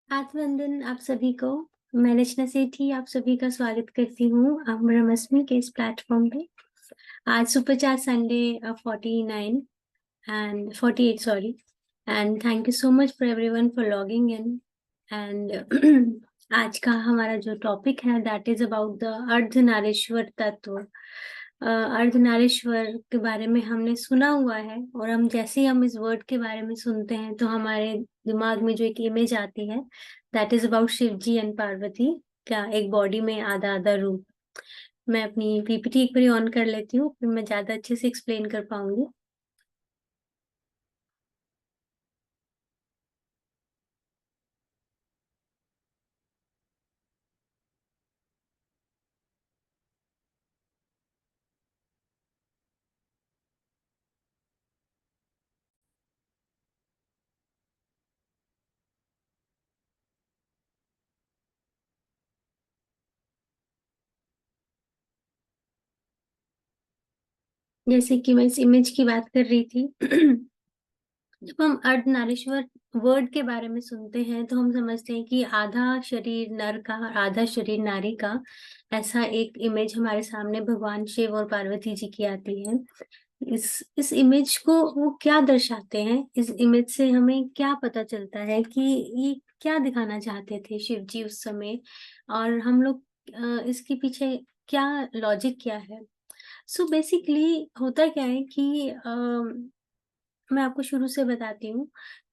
आत्मवंदन आप सभी को। मैं रचना सेठी आप सभी का स्वागत करती हूँ ब्रह्मस्मि के इस प्लेटफॉर्म पे। आज supercharge Sunday 49 and 48 sorry, and thank you so much for everyone for logging in. And आज का हमारा जो टॉपिक है that is about the Ardhanarishvara तत्व। अर्धनारीश्वर के बारे में हमने सुना हुआ है, और हम जैसे ही हम इस वर्ड के बारे में सुनते हैं तो हमारे दिमाग में जो एक इमेज आती है that is about Shiva ji and Parvati का एक बॉडी में आधा आधा रूप। मैं अपनी पीपीटी एक बार ऑन कर लेती हूँ, फिर मैं ज्यादा अच्छे से एक्सप्लेन कर पाऊंगी। जैसे कि मैं इस इमेज की बात कर रही थी जब हम अर्धनारीश्वर वर्ड के बारे में सुनते हैं तो हम समझते हैं कि आधा शरीर नर का और आधा शरीर नारी का, ऐसा एक इमेज हमारे सामने भगवान शिव और पार्वती जी की आती है। इस इमेज को वो क्या दर्शाते हैं, इस इमेज से हमें क्या पता चलता है कि ये क्या दिखाना चाहते थे शिव जी उस समय, और हम लोग इसके पीछे क्या लॉजिक क्या है। सो बेसिकली होता क्या है कि मैं आपको शुरू से बताती हूँ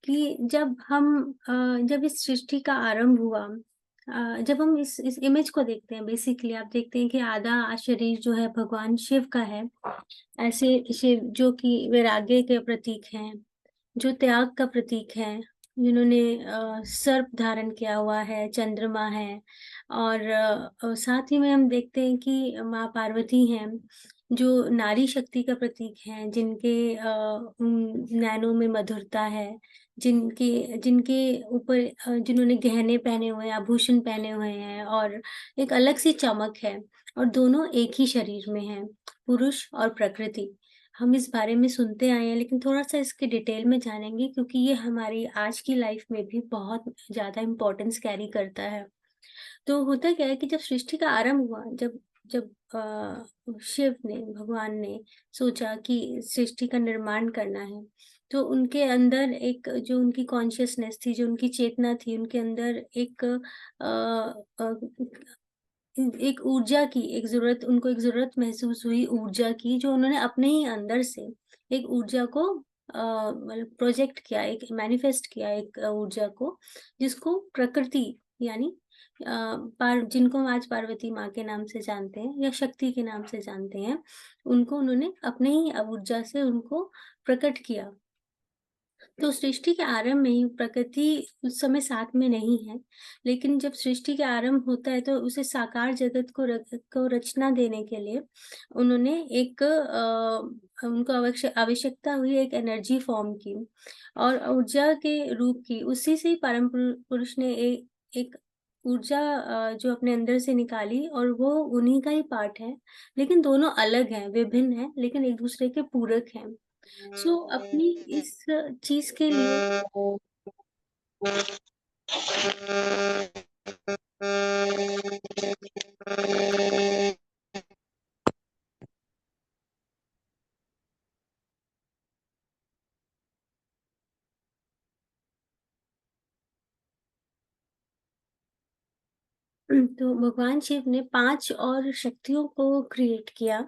कि जब इस सृष्टि का आरंभ हुआ, जब हम इस इमेज को देखते हैं, बेसिकली आप देखते हैं कि आधा शरीर जो है भगवान शिव का है। ऐसे शिव जो कि वैराग्य के प्रतीक हैं, जो त्याग का प्रतीक है, जिन्होंने सर्प धारण किया हुआ है, चंद्रमा है। और साथ ही में हम देखते हैं कि माँ पार्वती हैं जो नारी शक्ति का प्रतीक हैं, जिनके नैनों में मधुरता है, जिनके जिनके ऊपर जिन्होंने गहने पहने हुए हैं, आभूषण पहने हुए हैं, और एक अलग सी चमक है। और दोनों एक ही शरीर में हैं, पुरुष और प्रकृति। हम इस बारे में सुनते आए हैं, लेकिन थोड़ा-सा इसके डिटेल में जानेंगे क्योंकि ये हमारी आज की लाइफ में भी बहुत ज़्यादा इम्पोर्टेंस कैरी करता है। तो होता क्या है कि जब सृष्टि का आरंभ हुआ, जब जब शिव ने, भगवान ने सोचा कि सृष्टि का निर्माण करना है, तो उनके अंदर एक जो उनकी कॉन्शियसनेस थी, जो उनकी चेतना थी, उनके अंदर एक ऊर्जा की एक ज़रूरत, उनको एक ज़रूरत महसूस हुई ऊर्जा की, जो उन्होंने अपने ही अंदर से एक ऊर्जा को मतलब प्रोजेक्ट किया, एक मैनिफेस्ट किया एक ऊर्जा को, जिसको प्रकृति यानी जिनको हम आज पार्वती माँ के नाम से जानते हैं या शक्ति के नाम से जानते हैं, उनको उन्होंने अपने ही ऊर्जा से उनको प्रकट किया। तो सृष्टि के आरंभ में ही प्रकृति उस समय साथ में नहीं है, लेकिन जब सृष्टि के आरंभ होता है तो उसे साकार जगत को रचना देने के लिए उन्होंने उनको आवश्यकता हुई एक एनर्जी फॉर्म की और ऊर्जा के रूप की। उसी से ही परम पुरुष ने एक ऊर्जा जो अपने अंदर से निकाली, और वो उन्हीं का ही पार्ट है, लेकिन दोनों अलग हैं, विभिन्न हैं, लेकिन एक दूसरे के पूरक हैं। सो अपनी इस चीज के लिए तो भगवान शिव ने 5 और शक्तियों को क्रिएट किया,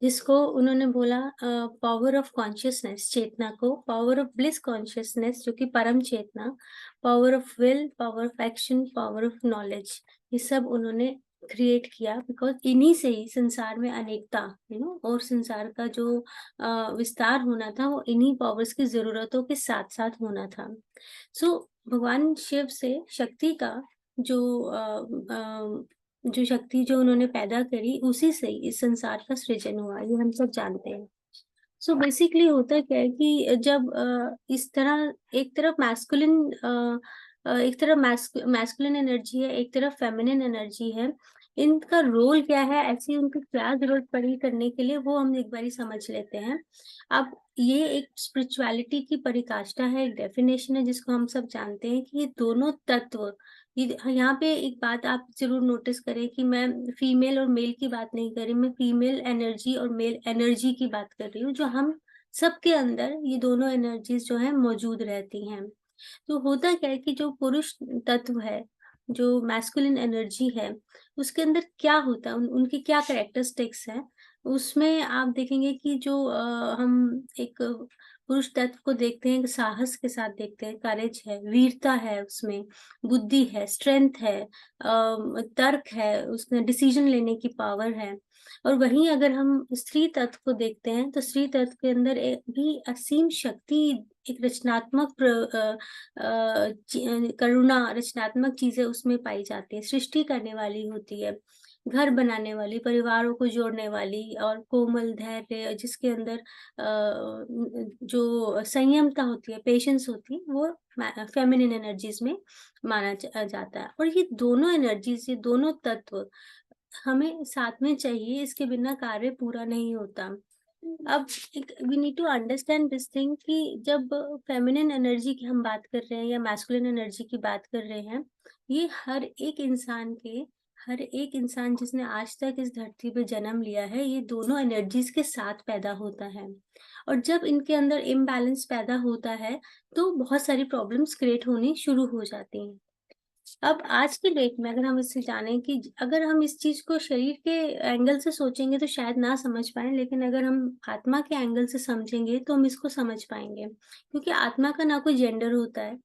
जिसको उन्होंने बोला पावर ऑफ कॉन्शियसनेस, चेतना को, पावर ऑफ ब्लिस कॉन्शियसनेस जो कि परम चेतना, power of will, power of action, power of knowledge. ये सब उन्होंने क्रिएट किया बिकॉज़ इन्हीं से ही संसार में अनेकता, और संसार का जो विस्तार होना था वो इन्हीं पावर्स की ज़रूरतों के साथ-साथ होना था। सो भगवान शिव से शक्ति का जो जो शक्ति जो उन्होंने पैदा करी, उसी से ही इस संसार का सृजन हुआ, ये हम सब जानते हैं। सो बेसिकली होता क्या है कि जब इस तरह एक तरफ मैस्कुलिन एनर्जी है, एक तरफ फेमिनिन एनर्जी है, इनका रोल क्या है, ऐसी उनकी क्या जरूरत पड़ी करने के लिए, वो हम एक बारी समझ लेते हैं। अब ये एक स्पिरिचुअलिटी की परिकाष्ठा है, एक डेफिनेशन है जिसको हम सब जानते हैं कि ये दोनों तत्व, यहाँ पे एक बात आप जरूर नोटिस करें कि मैं फीमेल और मेल की बात नहीं कर रही, मैं फीमेल एनर्जी और मेल एनर्जी की बात कर रही हूँ, जो हम सबके अंदर ये दोनों एनर्जीज जो है मौजूद रहती हैं। तो होता क्या है कि जो पुरुष तत्व है, जो मैस्कुलिन एनर्जी है, उसके अंदर क्या होता है, उनकी क्या कैरेक्टरिस्टिक्स है, उसमें आप देखेंगे कि जो हम एक पुरुष तत्व को देखते हैं, साहस के साथ देखते हैं, करेज है, वीरता है उसमें, बुद्धि है, स्ट्रेंथ है, तर्क है, उसमें डिसीजन लेने की पावर है। और वहीं अगर हम स्त्री तत्व को देखते हैं तो स्त्री तत्व के अंदर भी असीम शक्ति, एक रचनात्मक करुणा, रचनात्मक चीजें उसमें पाई जाती है, सृष्टि करने वाली होती है, घर बनाने वाली, परिवारों को जोड़ने वाली, और कोमल धैर्य जिसके अंदर जो संयमता होती है, पेशेंस होती है, वो फेमिनिन एनर्जीज में माना जाता है। और ये दोनों एनर्जीज, ये दोनों तत्व हमें साथ में चाहिए, इसके बिना कार्य पूरा नहीं होता। अब we need to understand this thing कि जब फेमिनिन एनर्जी की हम बात कर रहे हैं या मैस्कुलिन एनर्जी की बात कर रहे हैं, ये हर एक इंसान जिसने आज तक इस धरती पे जन्म लिया है, ये दोनों एनर्जीज के साथ पैदा होता है। और जब इनके अंदर इम्बैलेंस पैदा होता है तो बहुत सारी प्रॉब्लम्स क्रिएट होनी शुरू हो जाती हैं। अब आज के डेट में अगर हम इससे जाने कि अगर हम इस चीज को शरीर के एंगल से सोचेंगे तो शायद ना समझ पाए, लेकिन अगर हम आत्मा के एंगल से समझेंगे तो हम इसको समझ पाएंगे, क्योंकि आत्मा का ना कोई जेंडर होता है,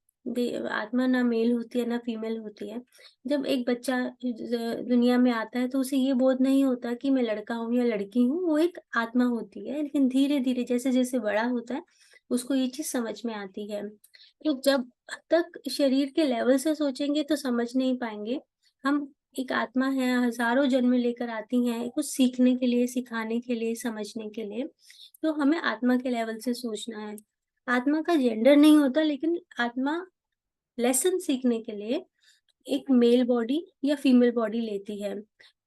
आत्मा ना मेल होती है ना फीमेल होती है। जब एक बच्चा दुनिया में आता है तो उसे ये बोध नहीं होता कि मैं लड़का हूँ या लड़की हूँ, वो एक आत्मा होती है। लेकिन धीरे धीरे जैसे जैसे बड़ा होता है उसको ये चीज समझ में आती है। तो जब तक शरीर के लेवल से सोचेंगे तो समझ नहीं पाएंगे। हम एक आत्मा है, हजारों जन्म लेकर आती हैं कुछ सीखने के लिए, सिखाने के लिए, समझने के लिए। तो हमें आत्मा के लेवल से सोचना है। आत्मा का जेंडर नहीं होता, लेकिन आत्मा लेसन सीखने के लिए एक मेल बॉडी या फीमेल बॉडी लेती है।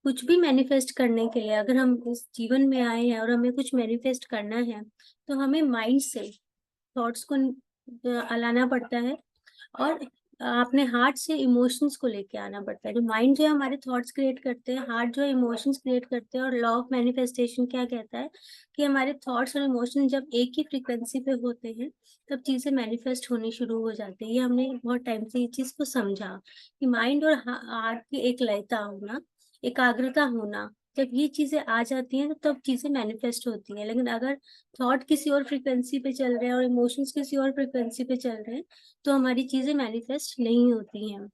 कुछ भी मैनिफेस्ट करने के लिए, अगर हम इस जीवन में आए हैं और हमें कुछ मैनिफेस्ट करना है तो हमें माइंड से थॉट्स को लाना पड़ता है, और अपने हार्ट से इमोशंस को लेके आना पड़ता है। जो माइंड जो है हमारे थॉट्स क्रिएट करते हैं, हार्ट जो है इमोशंस क्रिएट करते हैं। और लॉ ऑफ मैनिफेस्टेशन क्या कहता है कि हमारे थॉट्स और इमोशन जब एक ही फ्रीक्वेंसी पे होते हैं तब चीजें मैनिफेस्ट होनी शुरू हो जाती है। ये हमने बहुत टाइम से ये चीज को समझा कि माइंड और हार्ट की एक लयता होना, एकाग्रता होना, जब ये चीजें आ जाती हैं तो तब चीजें मैनिफेस्ट होती हैं। लेकिन अगर थॉट किसी और फ्रीक्वेंसी पे चल रहे हैं और इमोशंस किसी और फ्रीक्वेंसी पे चल रहे हैं तो हमारी चीजें मैनिफेस्ट नहीं होती हैं।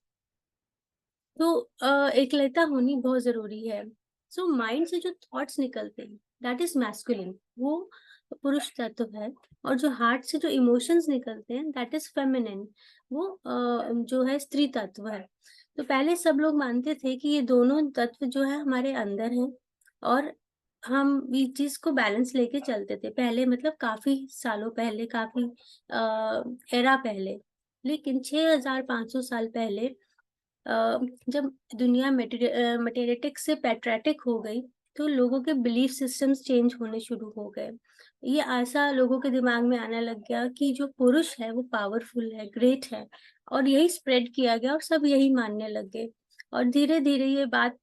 तो एकलता होनी बहुत जरूरी है। सो माइंड से जो थॉट्स निकलते हैं दैट इज मैस्कुलिन, वो पुरुष तत्व है। और जो हार्ट से जो इमोशंस निकलते हैं दैट इज फेमिनिन, वो जो है स्त्री तत्व है। तो पहले सब लोग मानते थे कि ये दोनों तत्व जो है हमारे अंदर हैं, और हम इस चीज को बैलेंस लेके चलते थे पहले, मतलब काफी सालों पहले, काफी एरा पहले। लेकिन 6500 साल पहले जब दुनिया मटेरियलिस्टिक से पैट्रियाटिक हो गई तो लोगों के बिलीफ सिस्टम्स चेंज होने शुरू हो गए। ये ऐसा लोगों के दिमाग में आने लग गया कि जो पुरुष है वो पावरफुल है, ग्रेट है, और यही स्प्रेड किया गया और सब यही मानने लग गए। और धीरे धीरे ये बात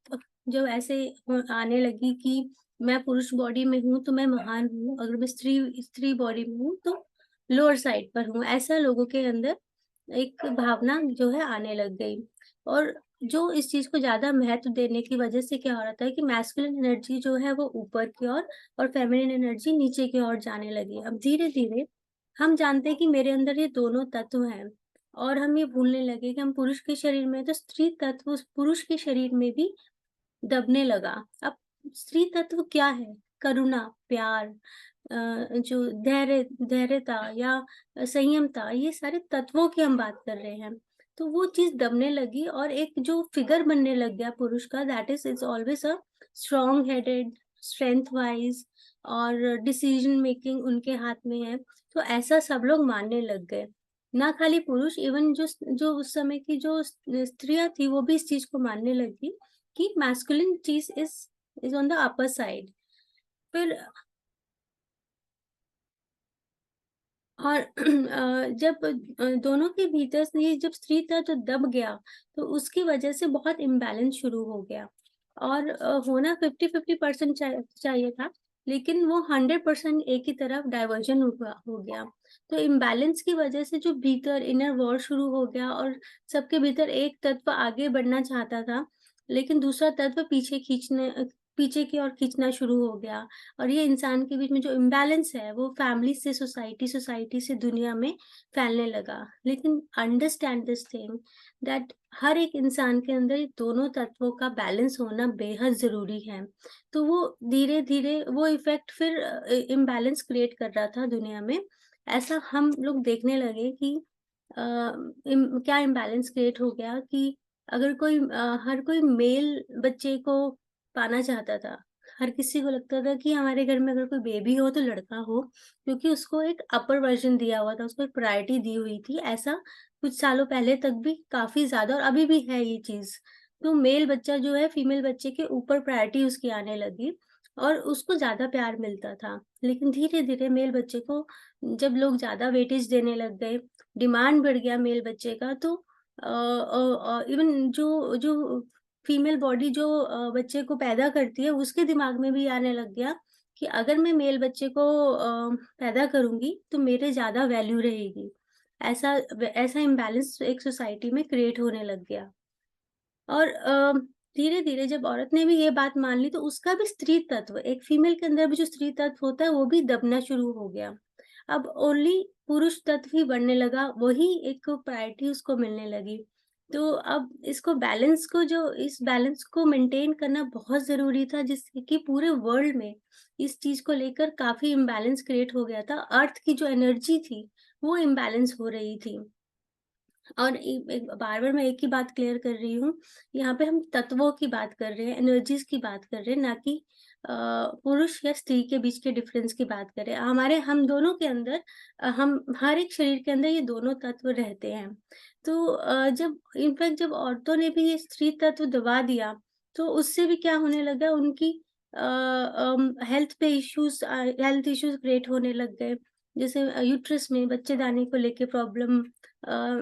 जब ऐसे आने लगी कि मैं पुरुष बॉडी में हूँ तो मैं महान हूँ, अगर मैं स्त्री स्त्री बॉडी में हूँ तो लोअर साइड पर हूँ, ऐसा लोगों के अंदर एक भावना जो है आने लग गई। और जो इस चीज को ज्यादा महत्व देने की वजह से क्या हो रहा था कि मैस्कुलिन एनर्जी जो है वो ऊपर की ओर और फेमिनिन एनर्जी नीचे की ओर जाने लगी। अब धीरे धीरे हम जानते हैं कि मेरे अंदर ये दोनों तत्व हैं, और हम ये भूलने लगे कि हम पुरुष के शरीर में, तो स्त्री तत्व उस पुरुष के शरीर में भी दबने लगा। अब स्त्री तत्व क्या है? करुणा, प्यार, जो धैर्यता या संयमता, ये सारे तत्वों की हम बात कर रहे हैं। तो वो चीज दबने लगी और एक जो फिगर बनने लग गया पुरुष का, that is always a strong headed, strength wise, और डिसीजन मेकिंग उनके हाथ में है। तो ऐसा सब लोग मानने लग गए। ना खाली पुरुष, इवन जो जो उस समय की जो स्त्रियां थी वो भी इस चीज को मानने लगी कि मैस्कुलिन चीज is on the upper side. फिर और जब दोनों के भीतर से ये जब स्त्री तत्व दब गया तो उसकी वजह से बहुत इम्बैलेंस शुरू हो गया। और होना 50-50% चाहिए था, लेकिन वो 100% एक ही तरफ डाइवर्जन हो गया। तो इम्बैलेंस की वजह से जो भीतर इनर वॉर शुरू हो गया और सबके भीतर एक तत्व आगे बढ़ना चाहता था, लेकिन दूसरा तत्व पीछे की ओर खींचना शुरू हो गया। और ये इंसान के बीच में जो इम्बैलेंस है वो फैमिली से सोसाइटी, सोसाइटी से दुनिया में फैलने लगा। लेकिन अंडरस्टैंड दिस थिंग दैट हर एक इंसान के अंदर ये दोनों तत्वों का बैलेंस होना बेहद जरूरी है। तो वो धीरे धीरे वो इफेक्ट फिर इम्बैलेंस क्रिएट कर रहा था दुनिया में। ऐसा हम लोग देखने लगे कि क्या इम्बैलेंस क्रिएट हो गया कि अगर हर कोई मेल बच्चे को पाना चाहता था। हर किसी को लगता था कि हमारे घर में अगर कोई बेबी हो तो लड़का हो, क्योंकि उसको एक अपर वर्जन दिया हुआ था, उसको एक प्रायोरिटी दी हुई थी। ऐसा कुछ सालों पहले तक भी काफी ज्यादा, और अभी भी है ये चीज। तो मेल बच्चा जो है फीमेल बच्चे के ऊपर प्रायोरिटी उसकी आने लगी और उसको ज्यादा प्यार मिलता था। लेकिन धीरे धीरे मेल बच्चे को जब लोग ज्यादा वेटेज देने लग गए, डिमांड बढ़ गया मेल बच्चे का, तो इवन जो जो फीमेल बॉडी जो बच्चे को पैदा करती है उसके दिमाग में भी आने लग गया कि अगर मैं मेल बच्चे को पैदा करूंगी तो मेरे ज्यादा वैल्यू रहेगी। ऐसा ऐसा इम्बैलेंस एक सोसाइटी में क्रिएट होने लग गया। और धीरे धीरे जब औरत ने भी ये बात मान ली तो उसका भी स्त्री तत्व, एक फीमेल के अंदर भी जो स्त्री तत्व होता है वो भी दबना शुरू हो गया। अब ओनली पुरुष तत्व ही बढ़ने लगा, वही एक प्रायोरिटी उसको मिलने लगी। तो अब इस बैलेंस को मेंटेन करना बहुत जरूरी था, जिससे कि पूरे वर्ल्ड में इस चीज को लेकर काफी इम्बैलेंस क्रिएट हो गया था। अर्थ की जो एनर्जी थी वो इम्बैलेंस हो रही थी। और बार-बार मैं एक ही बात क्लियर कर रही हूँ, यहाँ पे हम तत्वों की बात कर रहे हैं, एनर्जीज़ की बात कर रहे हैं, ना कि पुरुष या स्त्री के बीच के डिफरेंस की बात कर रहे हैं। हम दोनों के अंदर हम हर एक शरीर के अंदर ये दोनों तत्व रहते हैं। तो जब औरतों ने भी ये स्त्री तत्व दबा दिया, तो उससे भी क्या होने लगा, उनकी हेल्थ इश्यूज़ क्रिएट होने लग गए। जैसे यूट्रस में बच्चेदानी को लेके प्रॉब्लम,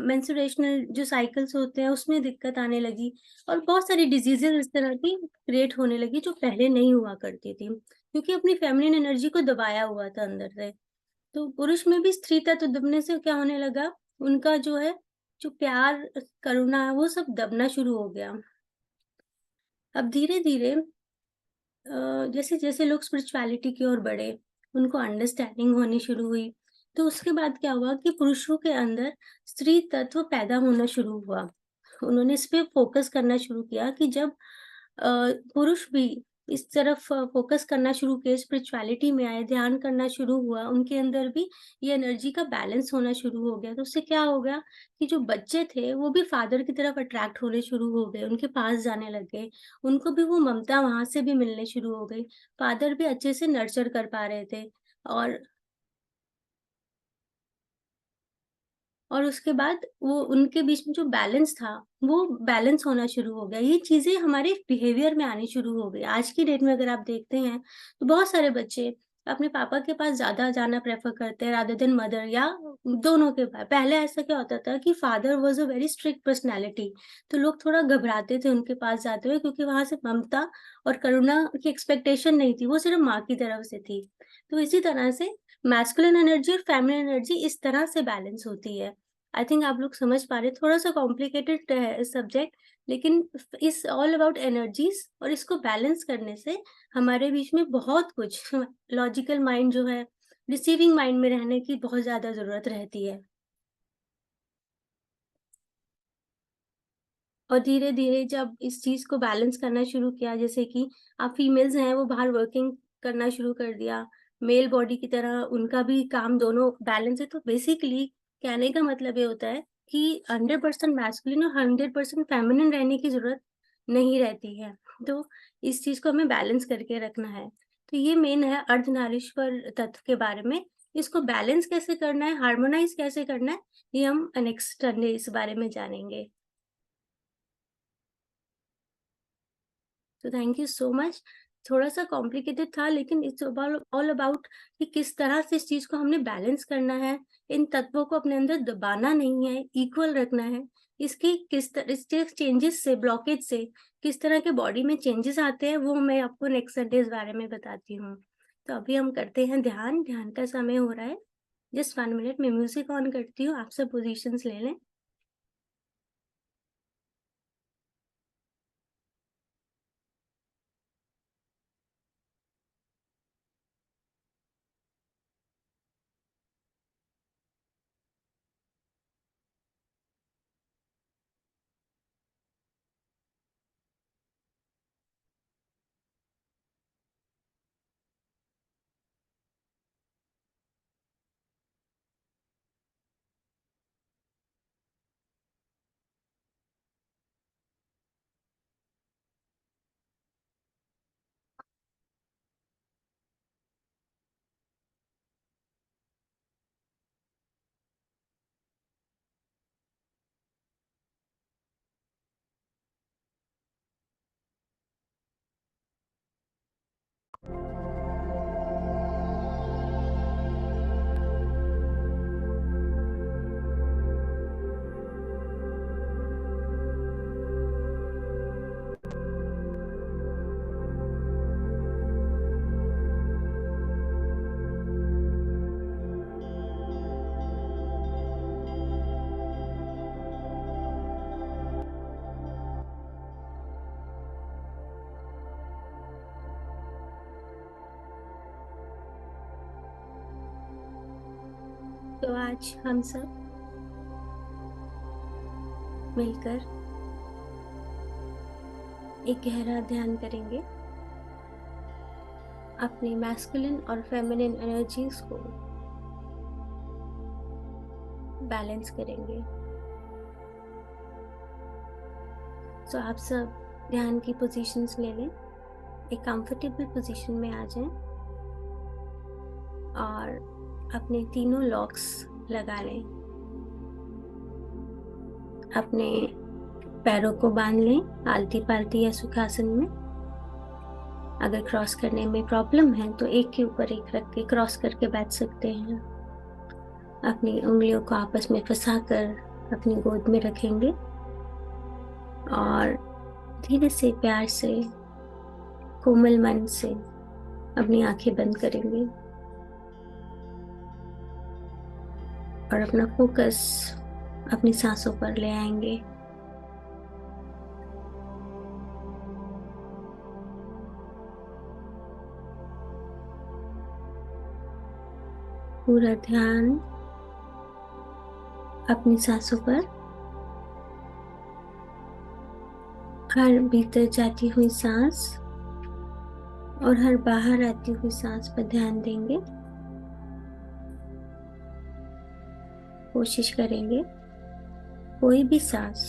मेंस्ट्रुएशनल जो साइकिल्स होते हैं उसमें दिक्कत आने लगी, और बहुत सारी डिजीजेज इस तरह की क्रिएट होने लगी जो पहले नहीं हुआ करती थी, क्योंकि अपनी फेमिनिन एनर्जी को दबाया हुआ था अंदर से। तो पुरुष में भी स्त्री तत्व दबने से क्या होने लगा, उनका जो है, जो प्यार, करुणा है, वो सब दबना शुरू हो गया। अब धीरे धीरे जैसे जैसे लोग स्पिरिचुअलिटी की ओर बढ़े, उनको अंडरस्टैंडिंग होनी शुरू हुई, तो उसके बाद क्या हुआ कि पुरुषों के अंदर स्त्री तत्व पैदा होना शुरू हुआ। उन्होंने इस पे फोकस करना शुरू किया कि जब पुरुष भी इस तरफ फोकस करना शुरू किए, स्पिरिचुअलिटी में आए, ध्यान करना शुरू हुआ, उनके अंदर भी ये एनर्जी का बैलेंस होना शुरू हो गया। तो उससे क्या हो गया कि जो बच्चे थे वो भी फादर की तरफ अट्रैक्ट होने शुरू हो गए, उनके पास जाने लग गए, उनको भी वो ममता वहां से भी मिलने शुरू हो गई। फादर भी अच्छे से नर्चर कर पा रहे थे। और उसके बाद वो उनके बीच में जो बैलेंस था, वो बैलेंस होना शुरू हो गया। ये चीज़ें हमारे बिहेवियर में आनी शुरू हो गई। आज की डेट में अगर आप देखते हैं, तो बहुत सारे बच्चे अपने पापा के पास ज़्यादा जाना प्रेफ़र करते हैं रादर देन मदर, या दोनों के पास। पहले ऐसा क्या होता था कि father was a very strict personality, तो लोग थोड़ा घबराते थे उनके पास जाते हुए, क्योंकि वहाँ से ममता और करुणा की एक्सपेक्टेशन नहीं थी, वो सिर्फ़ माँ की तरफ से थी। तो इसी तरह से मैस्कुलिन एनर्जी और फेमिनिन एनर्जी इस तरह से बैलेंस होती है। आई थिंक आप लोग समझ पा रहे हैं, थोड़ा-सा कॉम्प्लिकेटेड है सब्जेक्ट, लेकिन इट्स ऑल अबाउट एनर्जीज़, और इसको बैलेंस करने से हमारे बीच में बहुत कुछ लॉजिकल माइंड जो है, रिसीविंग माइंड में रहने की बहुत ज़्यादा ज़रूरत रहती है। और धीरे-धीरे जब इस चीज़ को बैलेंस करना शुरू किया, जैसे कि आप फीमेल्स हैं, वो बाहर वर्किंग करना शुरू कर दिया, मेल बॉडी की तरह उनका भी काम दोनों बैलेंस है। तो बेसिकली कहने का मतलब ये होता है कि 100% मैस्कुलिन और 100% फेमिनिन रहने की ज़रूरत नहीं रहती है। तो इस चीज़ को हमें बैलेंस करके रखना है। तो ये मेन है अर्धनारीश्वर तत्व के बारे में। इसको बैलेंस कैसे करना है, हार्मोनाइज़ कैसे करना है, ये हम नेक्स्ट संडे इस बारे में जानेंगे। तो थैंक यू सो मच। थोड़ा सा कॉम्प्लिकेटेड था, लेकिन इट्स ऑल अबाउट कि किस तरह से इस चीज को हमने बैलेंस करना है। इन तत्वों को अपने अंदर दबाना नहीं है, इक्वल रखना है। इसकी किस तरह, इसके चेंजेस से, ब्लॉकेज से किस तरह के बॉडी में चेंजेस आते हैं, वो मैं आपको नेक्स्ट संडे इस बारे में बताती हूँ। तो अभी हम करते हैं ध्यान। ध्यान का समय हो रहा है। जस्ट 1 मिनट में म्यूजिक ऑन करती हूँ, आप सब पोजिशंस ले लें। तो आज हम सब मिलकर एक गहरा ध्यान करेंगे। अपनी मैस्कुलिन और फेमिनिन एनर्जीज को बैलेंस करेंगे। तो आप सब ध्यान की पोजीशंस ले लें, एक कंफर्टेबल पोजीशन में आ जाएं और अपने तीनों लॉक्स लगा लें। अपने पैरों को बांध लें आलती पालती या सुखासन में। अगर क्रॉस करने में प्रॉब्लम है तो एक के ऊपर एक रख के क्रॉस करके बैठ सकते हैं। अपनी उंगलियों को आपस में फंसाकर अपनी गोद में रखेंगे और धीरे से, प्यार से, कोमल मन से अपनी आंखें बंद करेंगे और अपना फोकस अपनी सांसों पर ले आएंगे। पूरा ध्यान अपनी सांसों पर, हर भीतर जाती हुई सांस और हर बाहर आती हुई सांस पर ध्यान देंगे। कोशिश करेंगे कोई भी सांस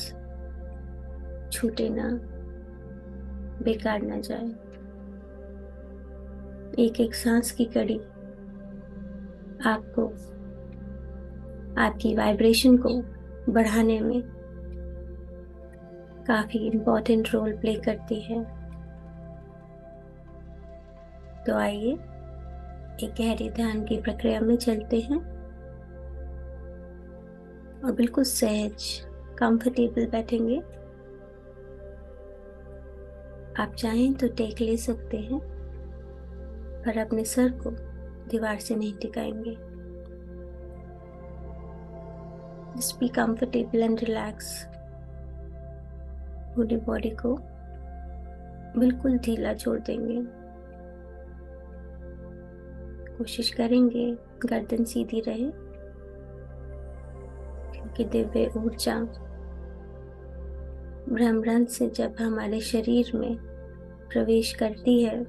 छूटे ना, बेकार ना जाए। एक एक सांस की कड़ी आपको, आपकी वाइब्रेशन को बढ़ाने में काफी इम्पोर्टेंट रोल प्ले करती है। तो आइए एक गहरी ध्यान की प्रक्रिया में चलते हैं और बिल्कुल सहज, कंफर्टेबल बैठेंगे। आप चाहें तो टेक ले सकते हैं, पर अपने सर को दीवार से नहीं टिकाएंगे। Just be comfortable and relax। पूरी बॉडी को बिल्कुल ढीला छोड़ देंगे। कोशिश करेंगे गर्दन सीधी रहे, क्योंकि दिव्य ऊर्जा ब्रह्मांड से जब हमारे शरीर में प्रवेश करती है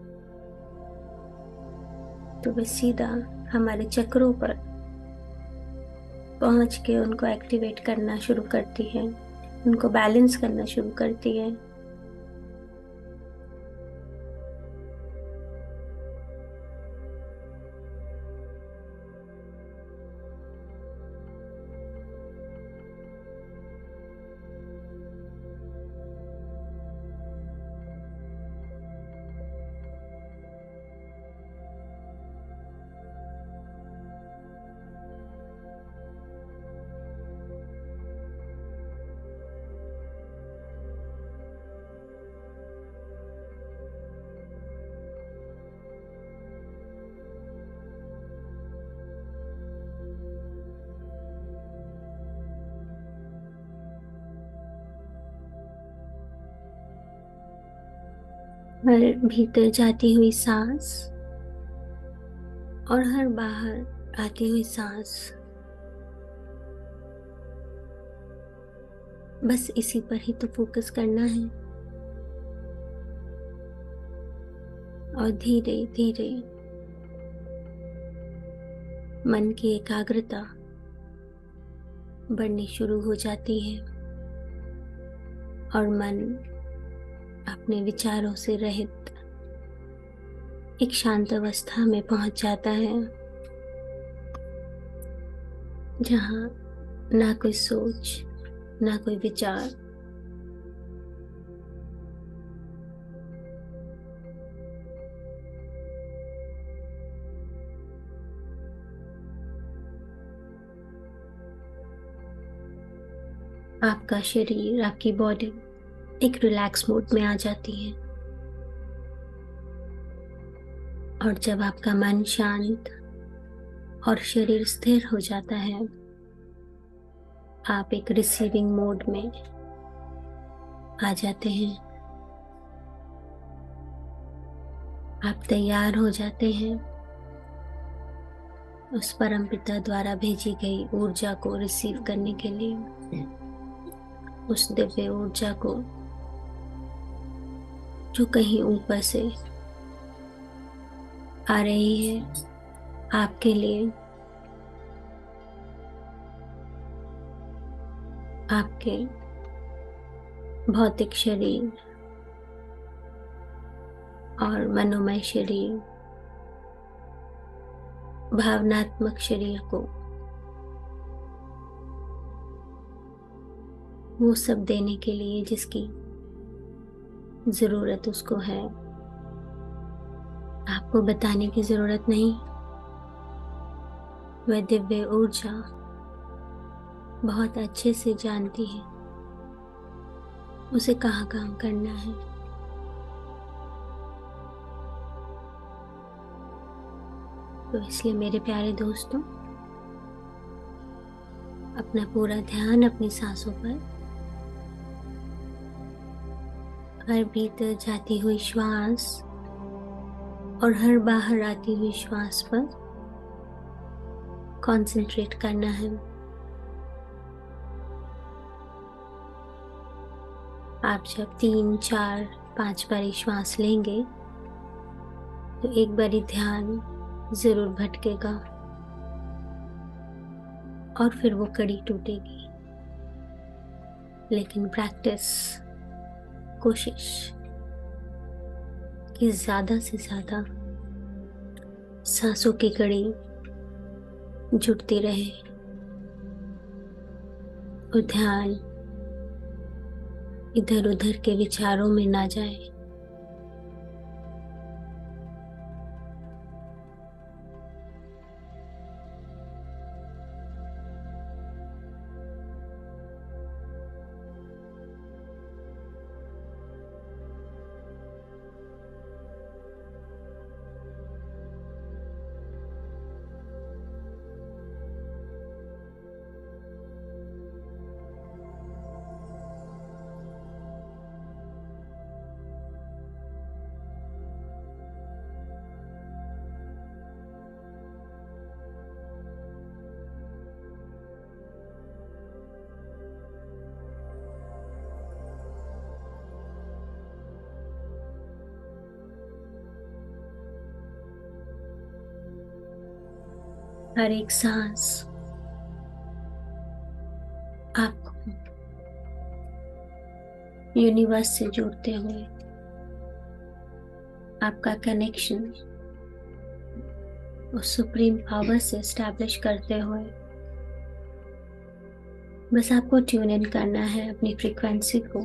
तो वह सीधा हमारे चक्रों पर पहुंच के उनको एक्टिवेट करना शुरू करती है, उनको बैलेंस करना शुरू करती है। हर भीतर जाती हुई सांस और हर बाहर आती हुई सांस, बस इसी पर ही तो फोकस करना है। और धीरे धीरे मन की एकाग्रता बढ़नी शुरू हो जाती है और मन अपने विचारों से रहित एक शांत अवस्था में पहुंच जाता है, जहां ना कोई सोच, ना कोई विचार, आपका शरीर, आपकी बॉडी एक रिलैक्स मोड में आ जाती है। और जब आपका मन शांत और शरीर स्थिर हो जाता है, आप एक रिसीविंग मोड में आ जाते हैं। आप तैयार हो जाते हैं उस परमपिता द्वारा भेजी गई ऊर्जा को रिसीव करने के लिए, उस दिव्य ऊर्जा को जो कहीं ऊपर से आ रही है आपके लिए, आपके भौतिक शरीर और मनोमय शरीर, भावनात्मक शरीर को वो सब देने के लिए जिसकी जरूरत उसको है। आपको बताने की जरूरत नहीं, वह दिव्य ऊर्जा बहुत अच्छे से जानती है उसे कहाँ काम करना है। तो इसलिए मेरे प्यारे दोस्तों, अपना पूरा ध्यान अपनी सांसों पर, हर भीतर जाती हुई श्वास और हर बाहर आती हुई श्वास पर कंसंट्रेट करना है। आप जब 3, 4, 5 बारी श्वास लेंगे तो एक बारी ध्यान जरूर भटकेगा और फिर वो कड़ी टूटेगी। लेकिन प्रैक्टिस, कोशिश कि ज्यादा से ज्यादा सांसों की कड़ी जुड़ती रहे और ध्यान इधर उधर के विचारों में ना जाए। हर एक सांस आपको यूनिवर्स से जोड़ते हुए, आपका कनेक्शन उस सुप्रीम पावर से एस्टैब्लिश करते हुए, बस आपको ट्यून इन करना है अपनी फ्रीक्वेंसी को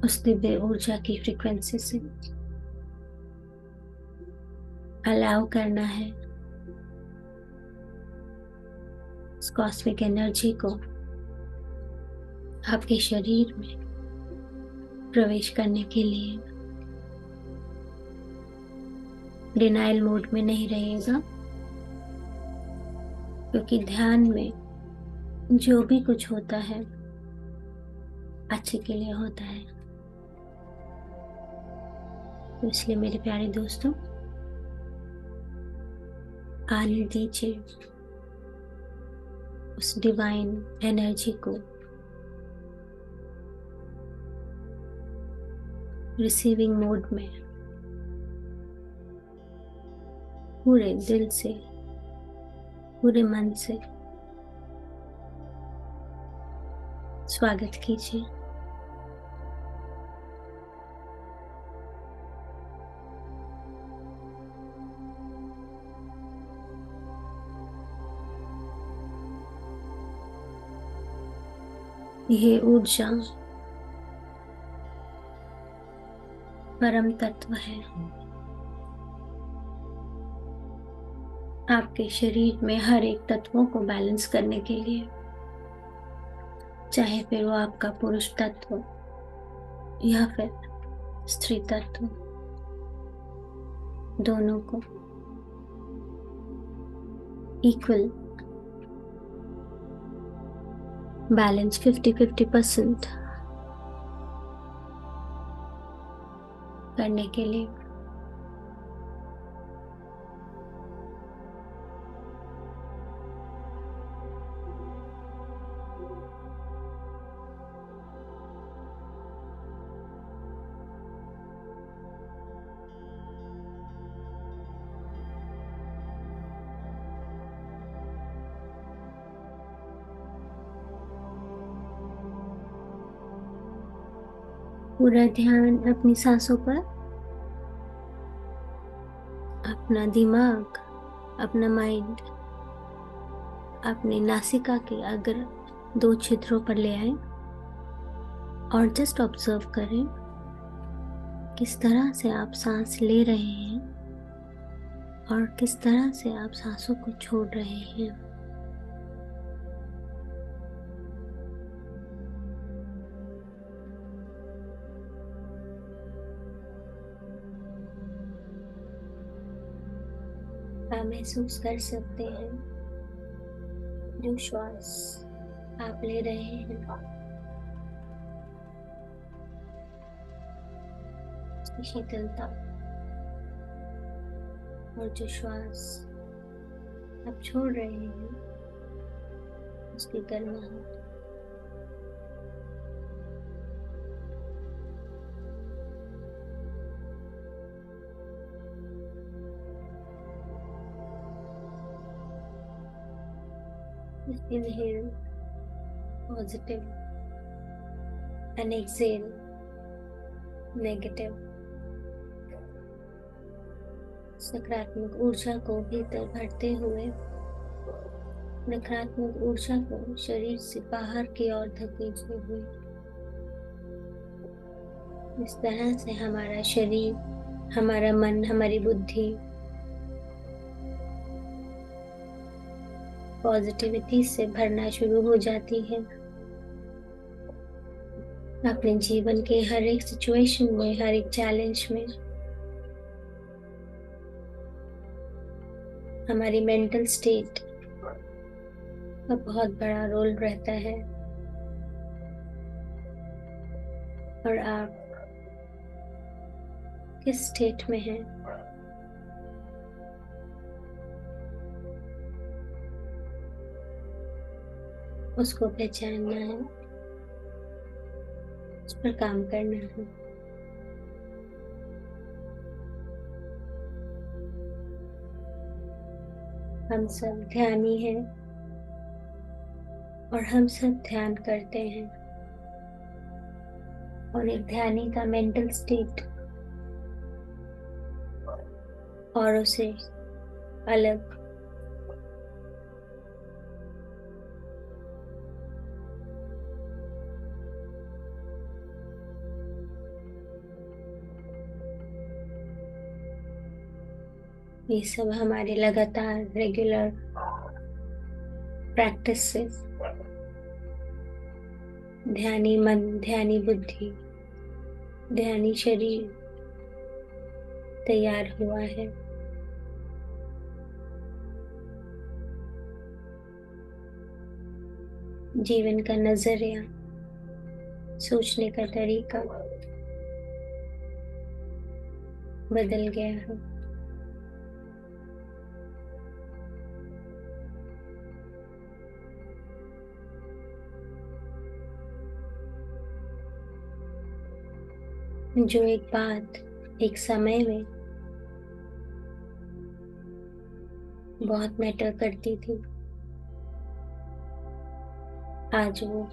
उस दिव्य ऊर्जा की फ्रीक्वेंसी से। अलाउ करना है उस कॉस्मिक एनर्जी को आपके शरीर में प्रवेश करने के लिए। डिनाइल मोड में नहीं रहिएगा, क्योंकि ध्यान में जो भी कुछ होता है अच्छे के लिए होता है। तो इसलिए मेरे प्यारे दोस्तों, आने दीजिए उस डिवाइन एनर्जी को, रिसीविंग मोड में पूरे दिल से, पूरे मन से स्वागत कीजिए। यह ऊर्जा परम तत्व है, आपके शरीर में हर एक तत्वों को बैलेंस करने के लिए, चाहे फिर वो आपका पुरुष तत्व या फिर स्त्री तत्व, दोनों को इक्वल बैलेंस 50-50% करने के लिए पूरा ध्यान अपनी सांसों पर, अपना दिमाग, अपना माइंड अपने नासिका के अगर 2 छिद्रों पर ले आए और जस्ट ऑब्जर्व करें किस तरह से आप सांस ले रहे हैं और किस तरह से आप सांसों को छोड़ रहे हैं। आप महसूस कर सकते हैं जो श्वास आप ले रहे हैं उसकी शीतलता, और जो श्वास आप छोड़ रहे हैं उसकी गर्माहट। Inhale positive and exhale negative। सकारात्मक ऊर्जा को भीतर भरते हुए नकारात्मक ऊर्जा को शरीर से बाहर की ओर धकेलते हुए, इस तरह से हमारा शरीर, हमारा मन, हमारी बुद्धि पॉजिटिविटी से भरना शुरू हो जाती है। अपने जीवन के हर एक सिचुएशन में, हर एक चैलेंज में हमारी मेंटल स्टेट का बहुत बड़ा रोल रहता है, और आप किस स्टेट में हैं उसको पहचानना है, उस पर काम करना है। हम सब ध्यानी हैं और हम सब ध्यान करते हैं, और एक ध्यानी का मेंटल स्टेट औरों से अलग ये सब हमारे लगातार रेगुलर प्रैक्टिस से ध्यानी मन, ध्यानी बुद्धि, ध्यानी शरीर तैयार हुआ है। जीवन का नजरिया सोचने का तरीका बदल गया है। जो एक बात एक समय में बहुत मैटर करती थी, आज वो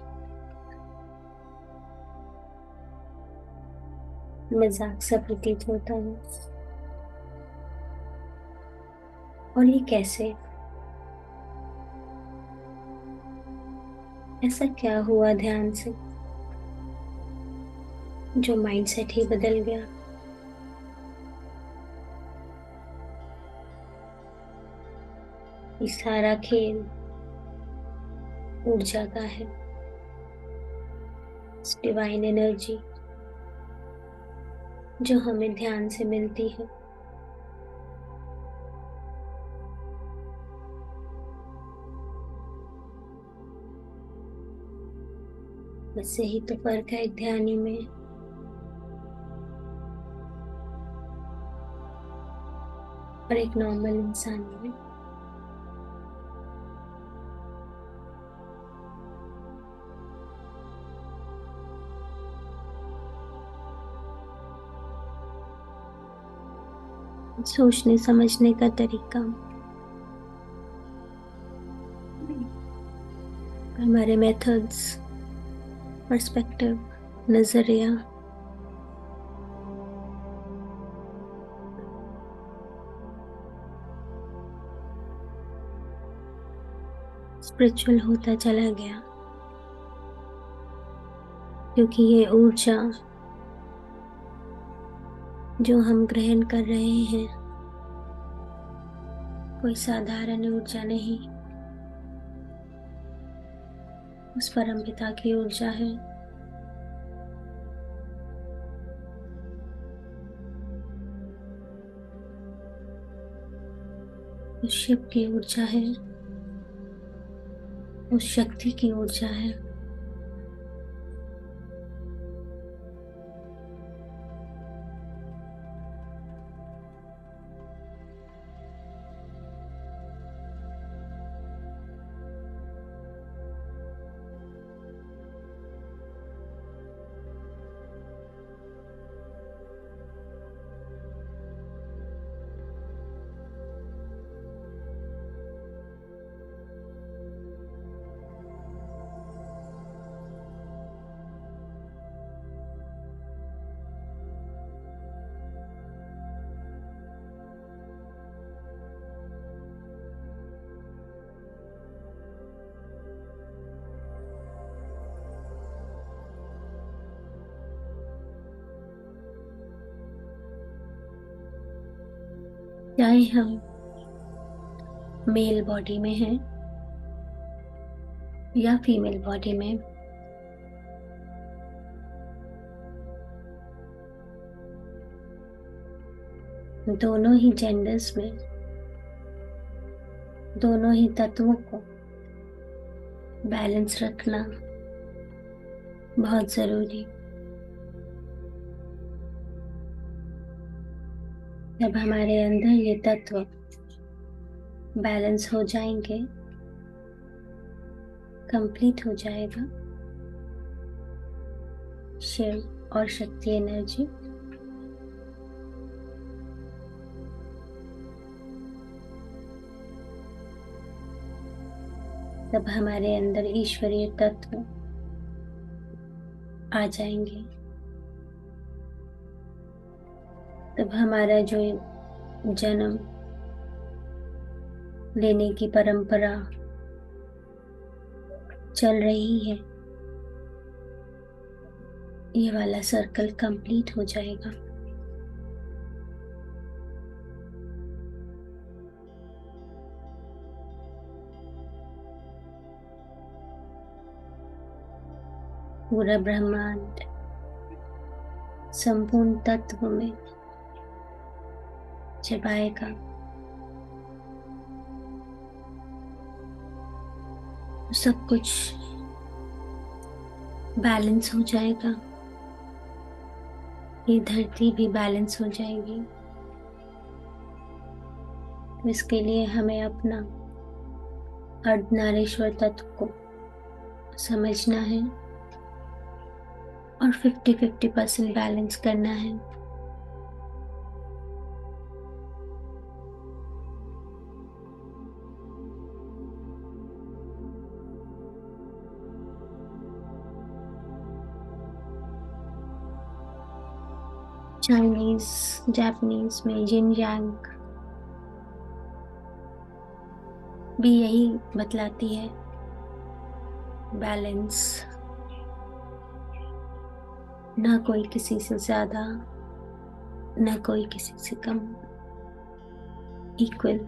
मजाक सा प्रतीत होता है। और ये कैसे? ऐसा क्या हुआ ध्यान से जो माइंडसेट ही बदल गया? ये सारा खेल ऊर्जा का है, डिवाइन एनर्जी जो हमें ध्यान से मिलती है। बस यही तो फर्क है एक ध्यानी में और एक नॉर्मल इंसान में। सोचने समझने का तरीका, हमारे मेथड्स, पर्सपेक्टिव, नजरिया स्पिरिचुअल होता चला गया, क्योंकि ये ऊर्जा जो हम ग्रहण कर रहे हैं कोई साधारण ऊर्जा नहीं, उस परमपिता की ऊर्जा है। उस शिव की ऊर्जा है, उस शक्ति की ऊर्जा है। चाहे हम मेल बॉडी में हैं या फीमेल बॉडी में, दोनों ही जेंडर्स में, दोनों ही तत्वों को बैलेंस रखना बहुत जरूरी। जब हमारे अंदर ये तत्व बैलेंस हो जाएंगे, कंप्लीट हो जाएगा शिव और शक्ति एनर्जी, तब हमारे अंदर ईश्वरीय तत्व आ जाएंगे। तब हमारा जो जन्म लेने की परंपरा चल रही है, ये वाला सर्कल कंप्लीट हो जाएगा। पूरा ब्रह्मांड संपूर्ण तत्व में जब आएगा, सब कुछ बैलेंस हो जाएगा, ये धरती भी बैलेंस हो जाएगी। तो इसके लिए हमें अपना अर्धनारीश्वर तत्व को समझना है और 50-50% बैलेंस करना है। चाइनीज जापानीज में जिन यांग भी यही बतलाती है, बैलेंस। ना कोई किसी से ज्यादा, ना कोई किसी से कम, इक्वल।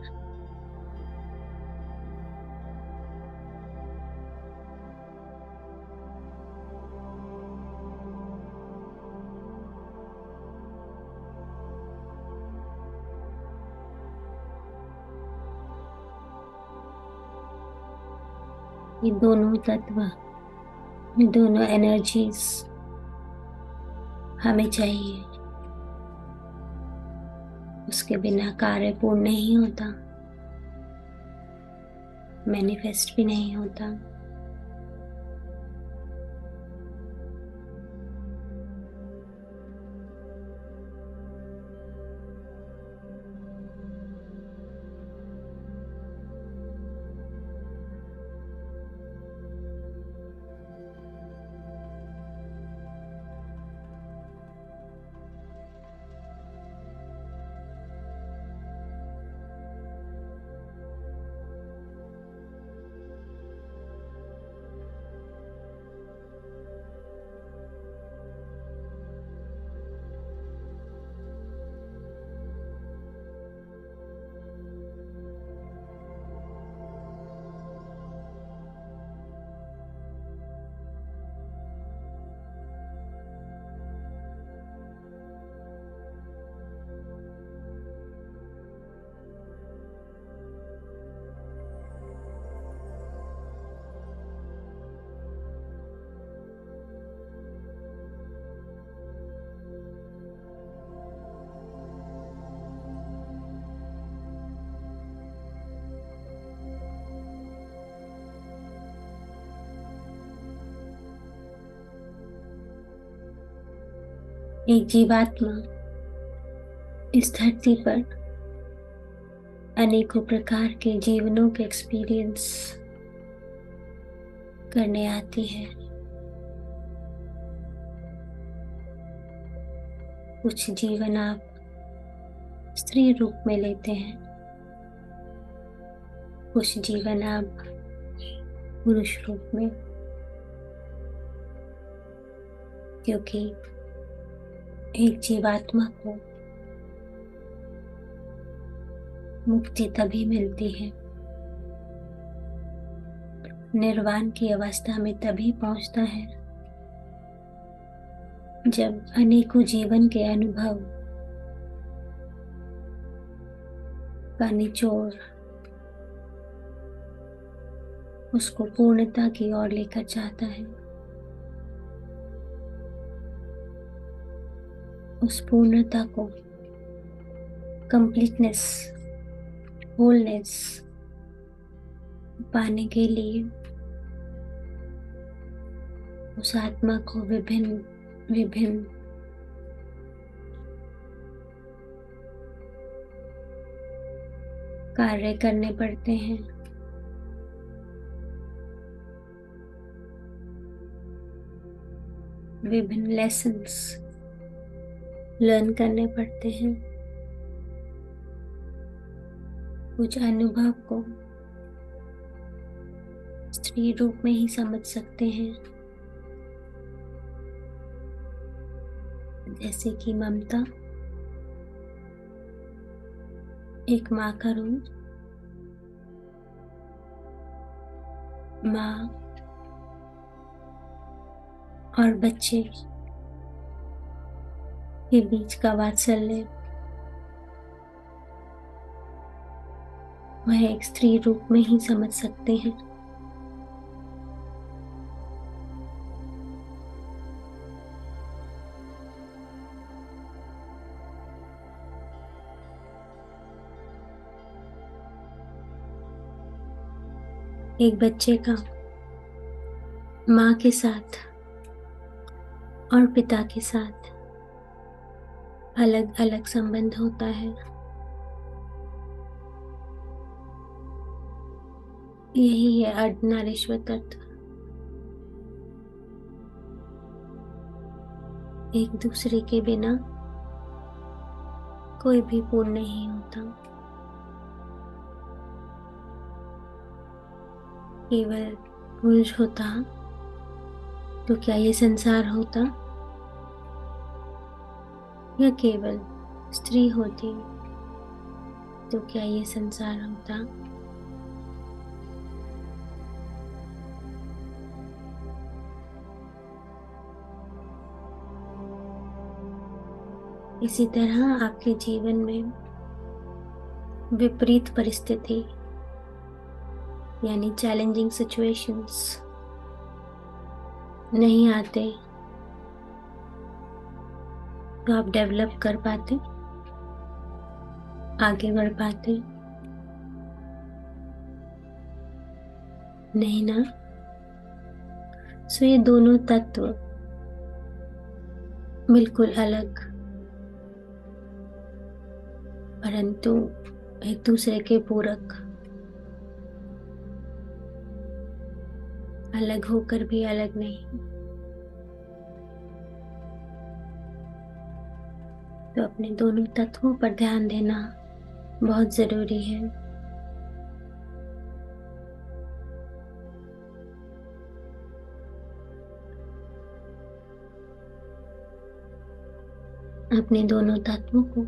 ये दोनों तत्व, ये दोनों एनर्जीज हमें चाहिए, उसके बिना कार्य पूर्ण नहीं होता, मैनिफेस्ट भी नहीं होता। एक जीवात्मा इस धरती पर अनेकों प्रकार के जीवनों के एक्सपीरियंस करने आती है। कुछ जीवन आप स्त्री रूप में लेते हैं, कुछ जीवन आप पुरुष रूप में, क्योंकि एक जीवात्मा को मुक्ति तभी मिलती है, निर्वाण की अवस्था में तभी पहुंचता है जब अनेकों जीवन के अनुभव का निचोड़ उसको पूर्णता की ओर लेकर जाता है। उस पूर्णता को, कंप्लीटनेस, होलनेस पाने के लिए उस आत्मा को विभिन्न विभिन्न कार्य करने पड़ते हैं। विभिन्न लेसन्स लर्न करने पड़ते हैं। कुछ अनुभव को स्त्री रूप में ही समझ सकते हैं, जैसे कि ममता, एक माँ का रूप, माँ और बच्चे के बीच का वात्सल्य, वह एक स्त्री रूप में ही समझ सकते हैं। एक बच्चे का माँ के साथ और पिता के साथ अलग अलग संबंध होता है। यही है अर्धनारीश्वर तत्व। एक दूसरे के बिना कोई भी पूर्ण नहीं होता। केवल पुरुष होता तो क्या ये संसार होता, या केवल स्त्री होती तो क्या ये संसार होता। इसी तरह आपके जीवन में विपरीत परिस्थिति यानी चैलेंजिंग सिचुएशंस नहीं आते तो आप डेवलप कर पाते, आगे बढ़ पाते नहीं ना। सो ये दोनों तत्व बिल्कुल अलग परंतु एक दूसरे के पूरक, अलग होकर भी अलग नहीं। तो अपने दोनों तत्वों पर ध्यान देना बहुत जरूरी है। अपने दोनों तत्वों को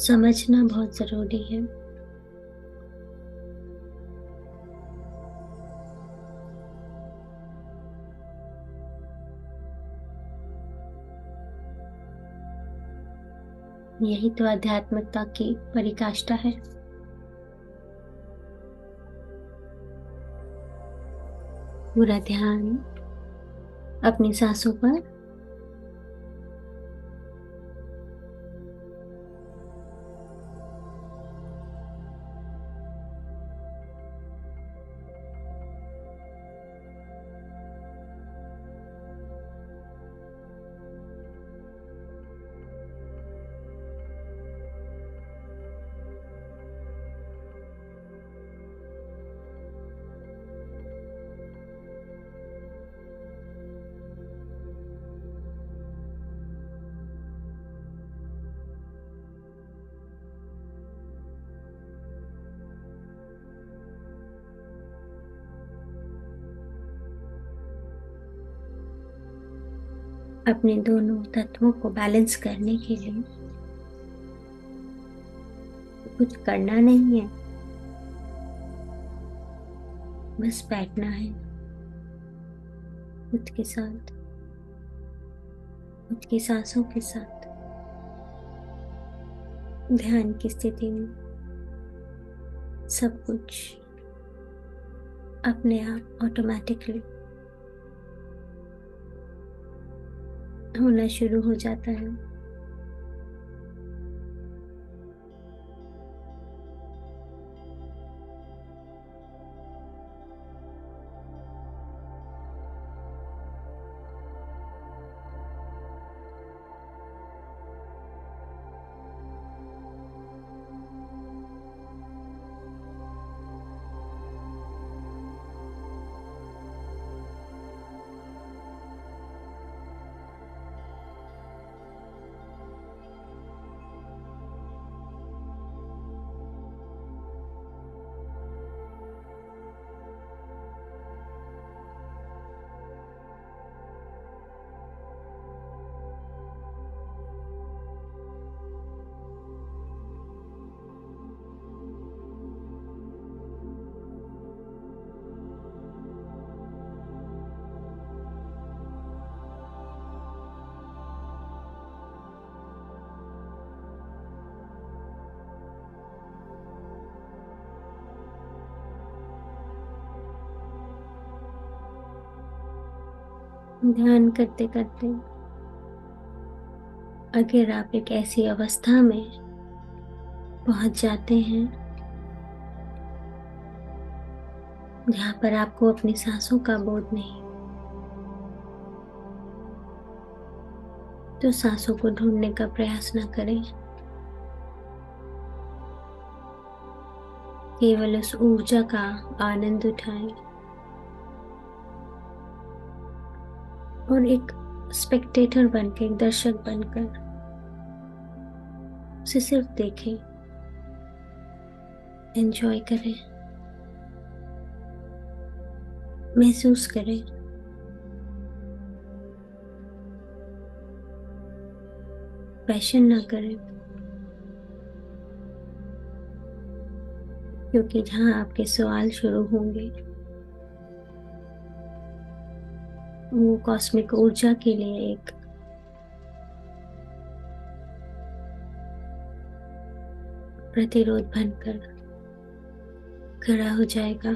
समझना बहुत जरूरी है। यही तो आध्यात्मिकता की पराकाष्ठा है। पूरा ध्यान अपनी सांसों पर, अपने दोनों तत्वों को बैलेंस करने के लिए कुछ करना नहीं है, बस बैठना है खुद के साथ, खुद की सांसों के साथ, ध्यान की स्थिति में। सब कुछ अपने आप ऑटोमेटिकली होना शुरू हो जाता है। ध्यान करते करते अगर आप एक ऐसी अवस्था में पहुंच जाते हैं जहाँ पर आपको अपनी सांसों का बोध नहीं, तो सांसों को ढूंढने का प्रयास न करें। केवल उस ऊर्जा का आनंद उठाएं और एक स्पेक्टेटर बनकर, एक दर्शक बनकर उसे सिर्फ देखें, एंजॉय करें, महसूस करें। पैशन ना करें, क्योंकि जहां आपके सवाल शुरू होंगे वो कॉस्मिक ऊर्जा के लिए एक प्रतिरोध बनकर खड़ा हो जाएगा।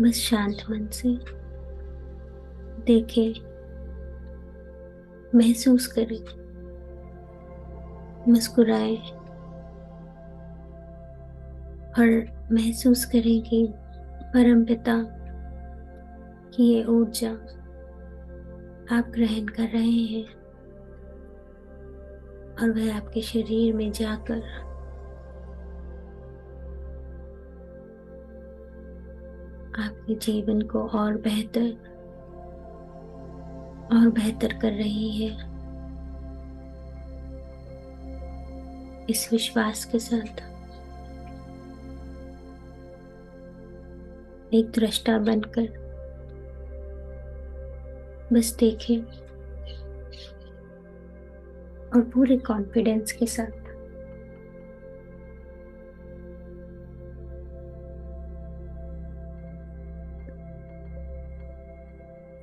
बस शांत मन से देखें, महसूस करें, मुस्कुराएं और महसूस करें कि परमपिता की ये ऊर्जा आप ग्रहण कर रहे हैं और वह आपके शरीर में जाकर आपके जीवन को और बेहतर कर रही है। इस विश्वास के साथ एक दृष्टा बनकर बस देखें और पूरे कॉन्फिडेंस के साथ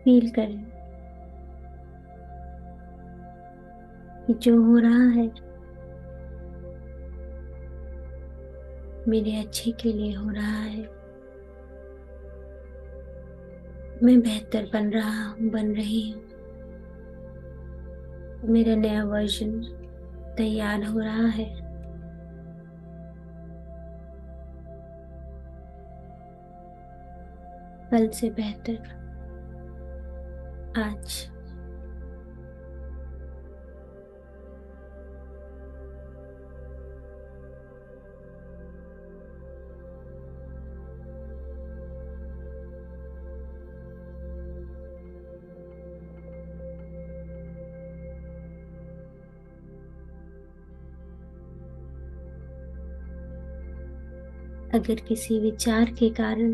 फील करें कि जो हो रहा है मेरे अच्छे के लिए हो रहा है। मैं बेहतर बन रहा हूँ, बन रही हूँ। मेरा नया वर्जन तैयार हो रहा है। कल से बेहतर आज। अगर किसी विचार के कारण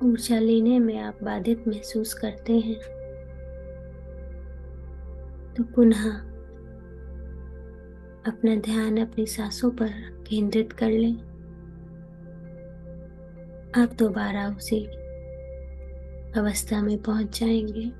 ऊर्जा लेने में आप बाधित महसूस करते हैं तो पुनः अपना ध्यान अपनी सांसों पर केंद्रित कर लें। आप दोबारा उसी अवस्था में पहुंच जाएंगे।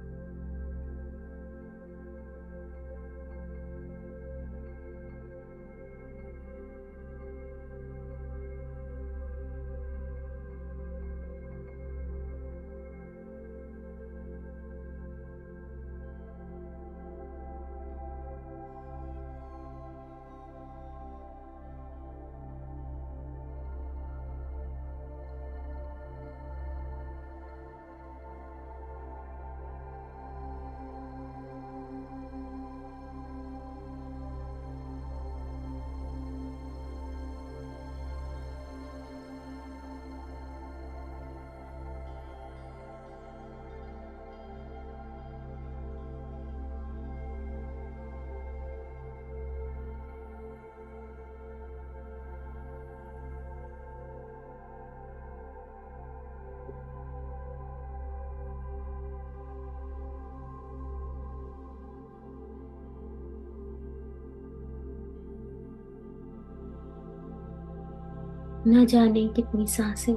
न जाने कितनी सांसें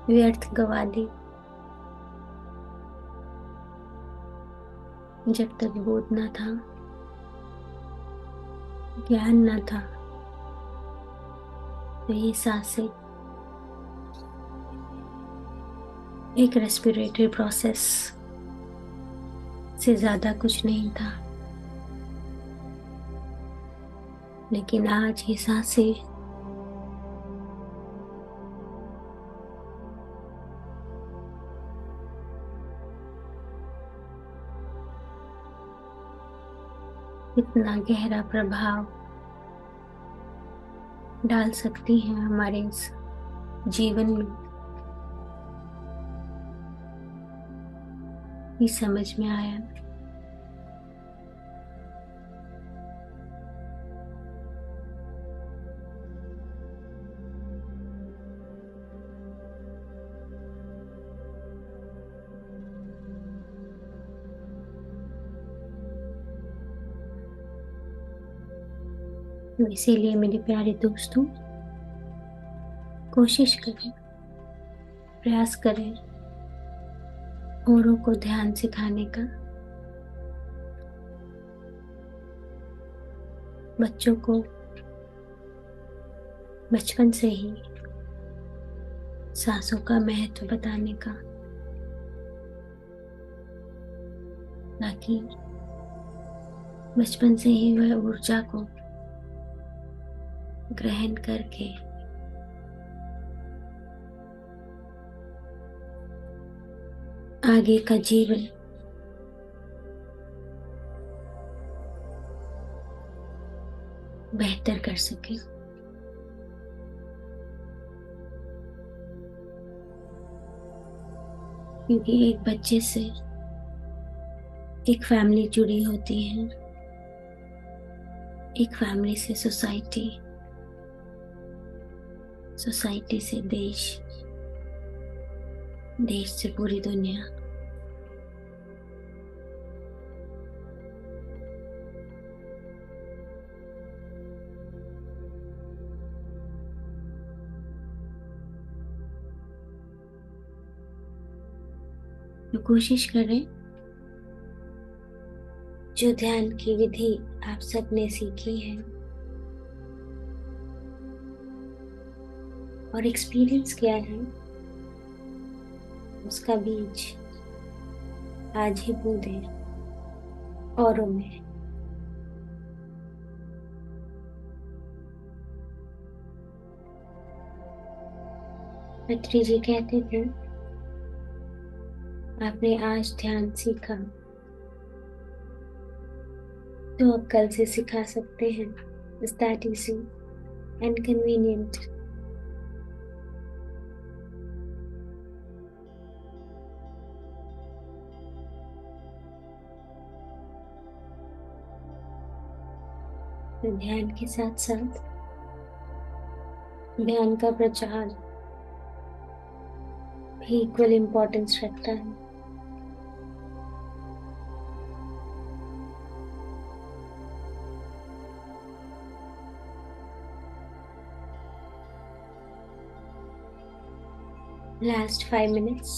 व्यर्थ गवा दी जब तक बोध न था, ज्ञान न था। तो ये सांसें एक रेस्पिरेटरी प्रोसेस से ज्यादा कुछ नहीं था। लेकिन आज ये सांसें कितना गहरा प्रभाव डाल सकती हैं हमारे इस जीवन में, ये समझ में आया। तो इसीलिए मेरे प्यारे दोस्तों, कोशिश करें, प्रयास करें औरों को ध्यान सिखाने का। बच्चों को बचपन से ही सांसों का महत्व बताने का, ताकि बचपन से ही वह ऊर्जा को ग्रहण करके आगे का जीवन बेहतर कर सके। क्योंकि एक बच्चे से एक फैमिली जुड़ी होती है, एक फैमिली से सोसाइटी, सोसाइटी से देश, देश से पूरी दुनिया। तो कोशिश करें, जो ध्यान की विधि आप सबने सीखी है और एक्सपीरियंस किया है, उसका बीज आज ही बो दें औरों में। अत्रि जी कहते थे, आपने आज ध्यान सीखा तो अब कल से सिखा सकते हैं। Is that easy and convenient? तो ध्यान के साथ साथ ध्यान का प्रचार भी इक्वल इम्पोर्टेंस रखता है। Last 5 minutes.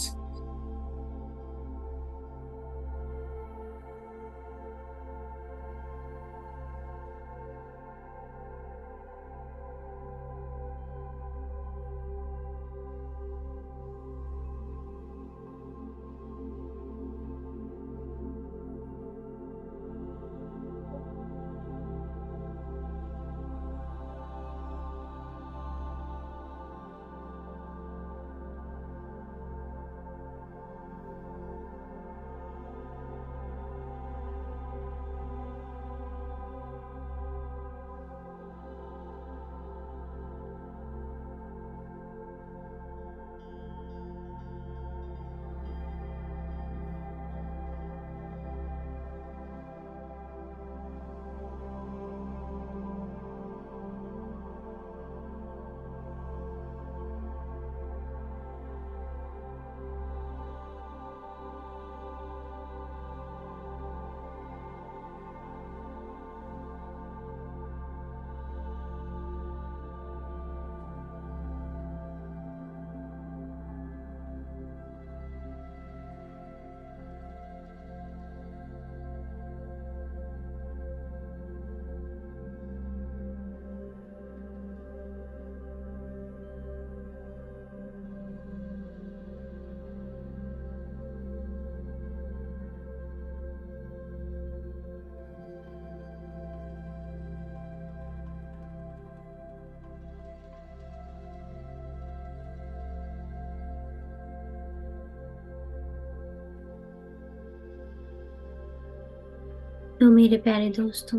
तो मेरे प्यारे दोस्तों,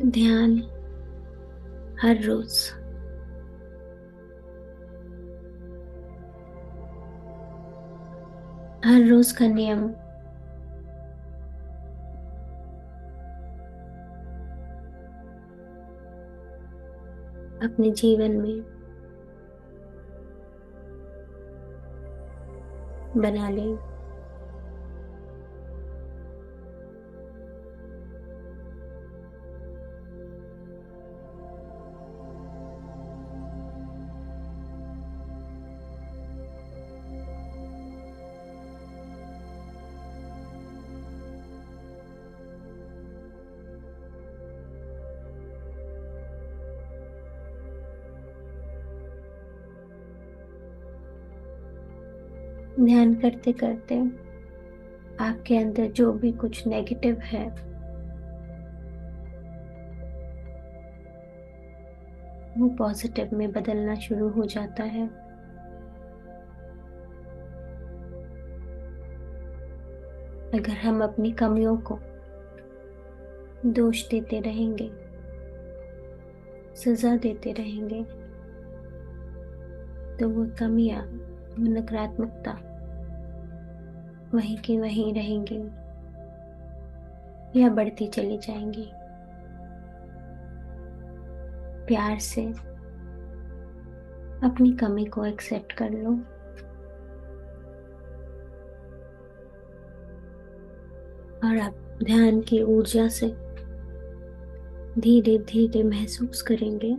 ध्यान हर रोज का नियम अपने जीवन में बना लें। ध्यान करते करते आपके अंदर जो भी कुछ नेगेटिव है वो पॉजिटिव में बदलना शुरू हो जाता है। अगर हम अपनी कमियों को दोष देते रहेंगे, सजा देते रहेंगे, तो वो कमियां, वो नकारात्मकता वहीं की वहीं रहेंगी या बढ़ती चली जाएंगी। प्यार से अपनी कमी को एक्सेप्ट कर लो और आप ध्यान की ऊर्जा से धीरे धीरे महसूस करेंगे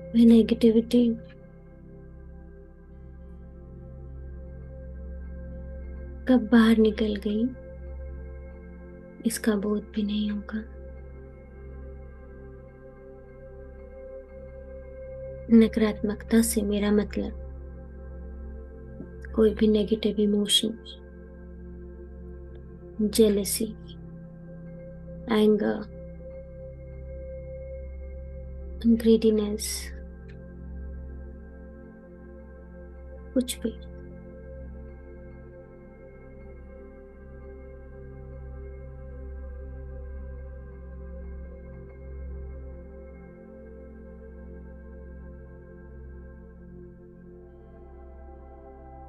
वह नेगेटिविटी कब बाहर निकल गई, इसका बोध भी नहीं होगा। नकारात्मकता से मेरा मतलब कोई भी negative emotion, jealousy, anger, greediness, कुछ भी।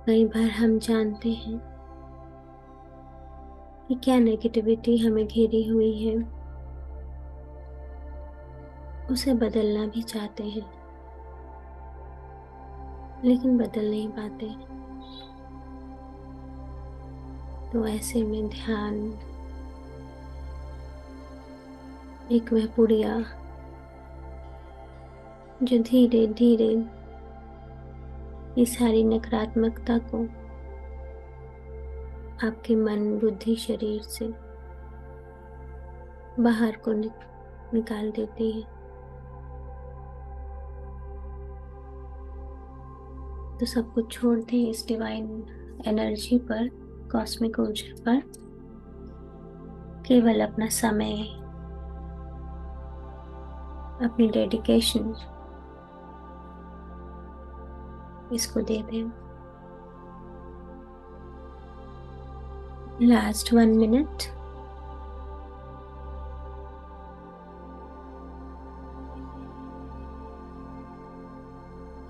कई बार हम जानते हैं कि क्या नेगेटिविटी हमें घेरी हुई है, उसे बदलना भी चाहते हैं लेकिन बदल नहीं पाते। तो ऐसे में ध्यान एक वह पुड़िया जो धीरे धीरे इस सारी नकारात्मकता को आपके मन, बुद्धि, शरीर से बाहर को निकाल देती है। तो सब कुछ छोड़ दें इस डिवाइन एनर्जी पर, कॉस्मिक ऊर्जा पर। केवल अपना समय, अपनी डेडिकेशन इसको दे दें। Last 1 minute.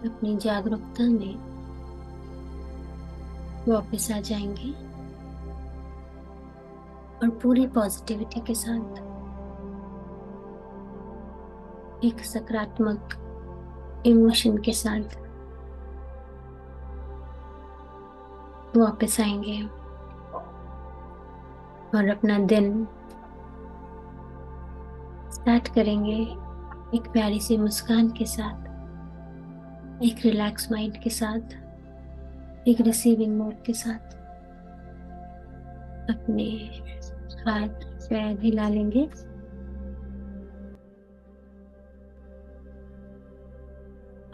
अपनी जागरूकता में वापस आ जाएंगे और पूरी पॉजिटिविटी के साथ एक सकारात्मक इमोशन के साथ वापस आएंगे और अपना दिन स्टार्ट करेंगे एक प्यारी सी मुस्कान के साथ, एक रिलैक्स माइंड के साथ, एक रिसीविंग मोड के साथ। अपने हाथ पैर हिला लेंगे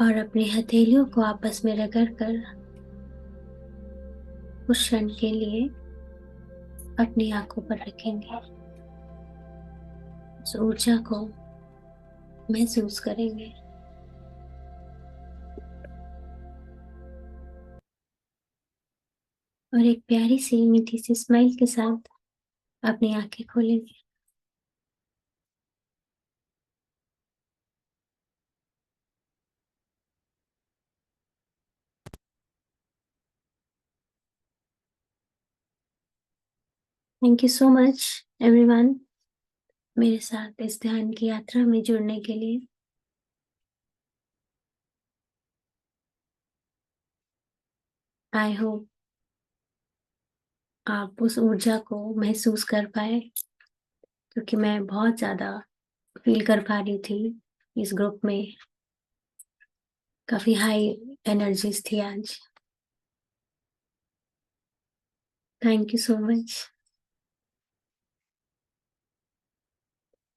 और अपनी हथेलियों को आपस में रगड़कर कुछ क्षण के लिए अपनी आंखों पर रखेंगे। उस ऊर्जा को महसूस करेंगे। और एक प्यारी सी मीठी सी स्माइल के साथ अपनी आंखें खोलेंगे। Thank you so much everyone, मेरे साथ इस ध्यान की यात्रा में जुड़ने के लिए। आई होप आप उस ऊर्जा को महसूस कर पाए, क्योंकि मैं बहुत ज्यादा फील कर पा रही थी। इस ग्रुप में काफी हाई एनर्जीज थी आज। Thank you so much.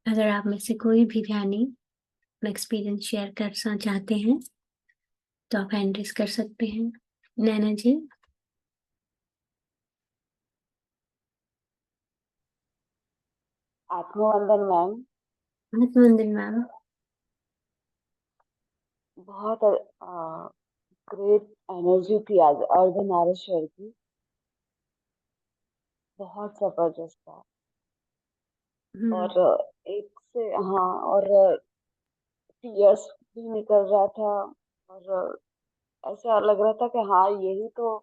अगर आप में से कोई भी ध्यानी अपना एक्सपीरियंस शेयर करना चाहते हैं तो आप हैंड रेज कर सकते हैं। नैना जी। आत्मवंदन मैम। आत्मवंदन मैम। बहुत ग्रेट एनर्जी थी आज अर्धनारीश्वर की। बहुत जबरदस्त था। हम्म। और एक से हाँ, और टीयर्स भी निकल रहा था। और ऐसा लग रहा था कि हाँ, यही तो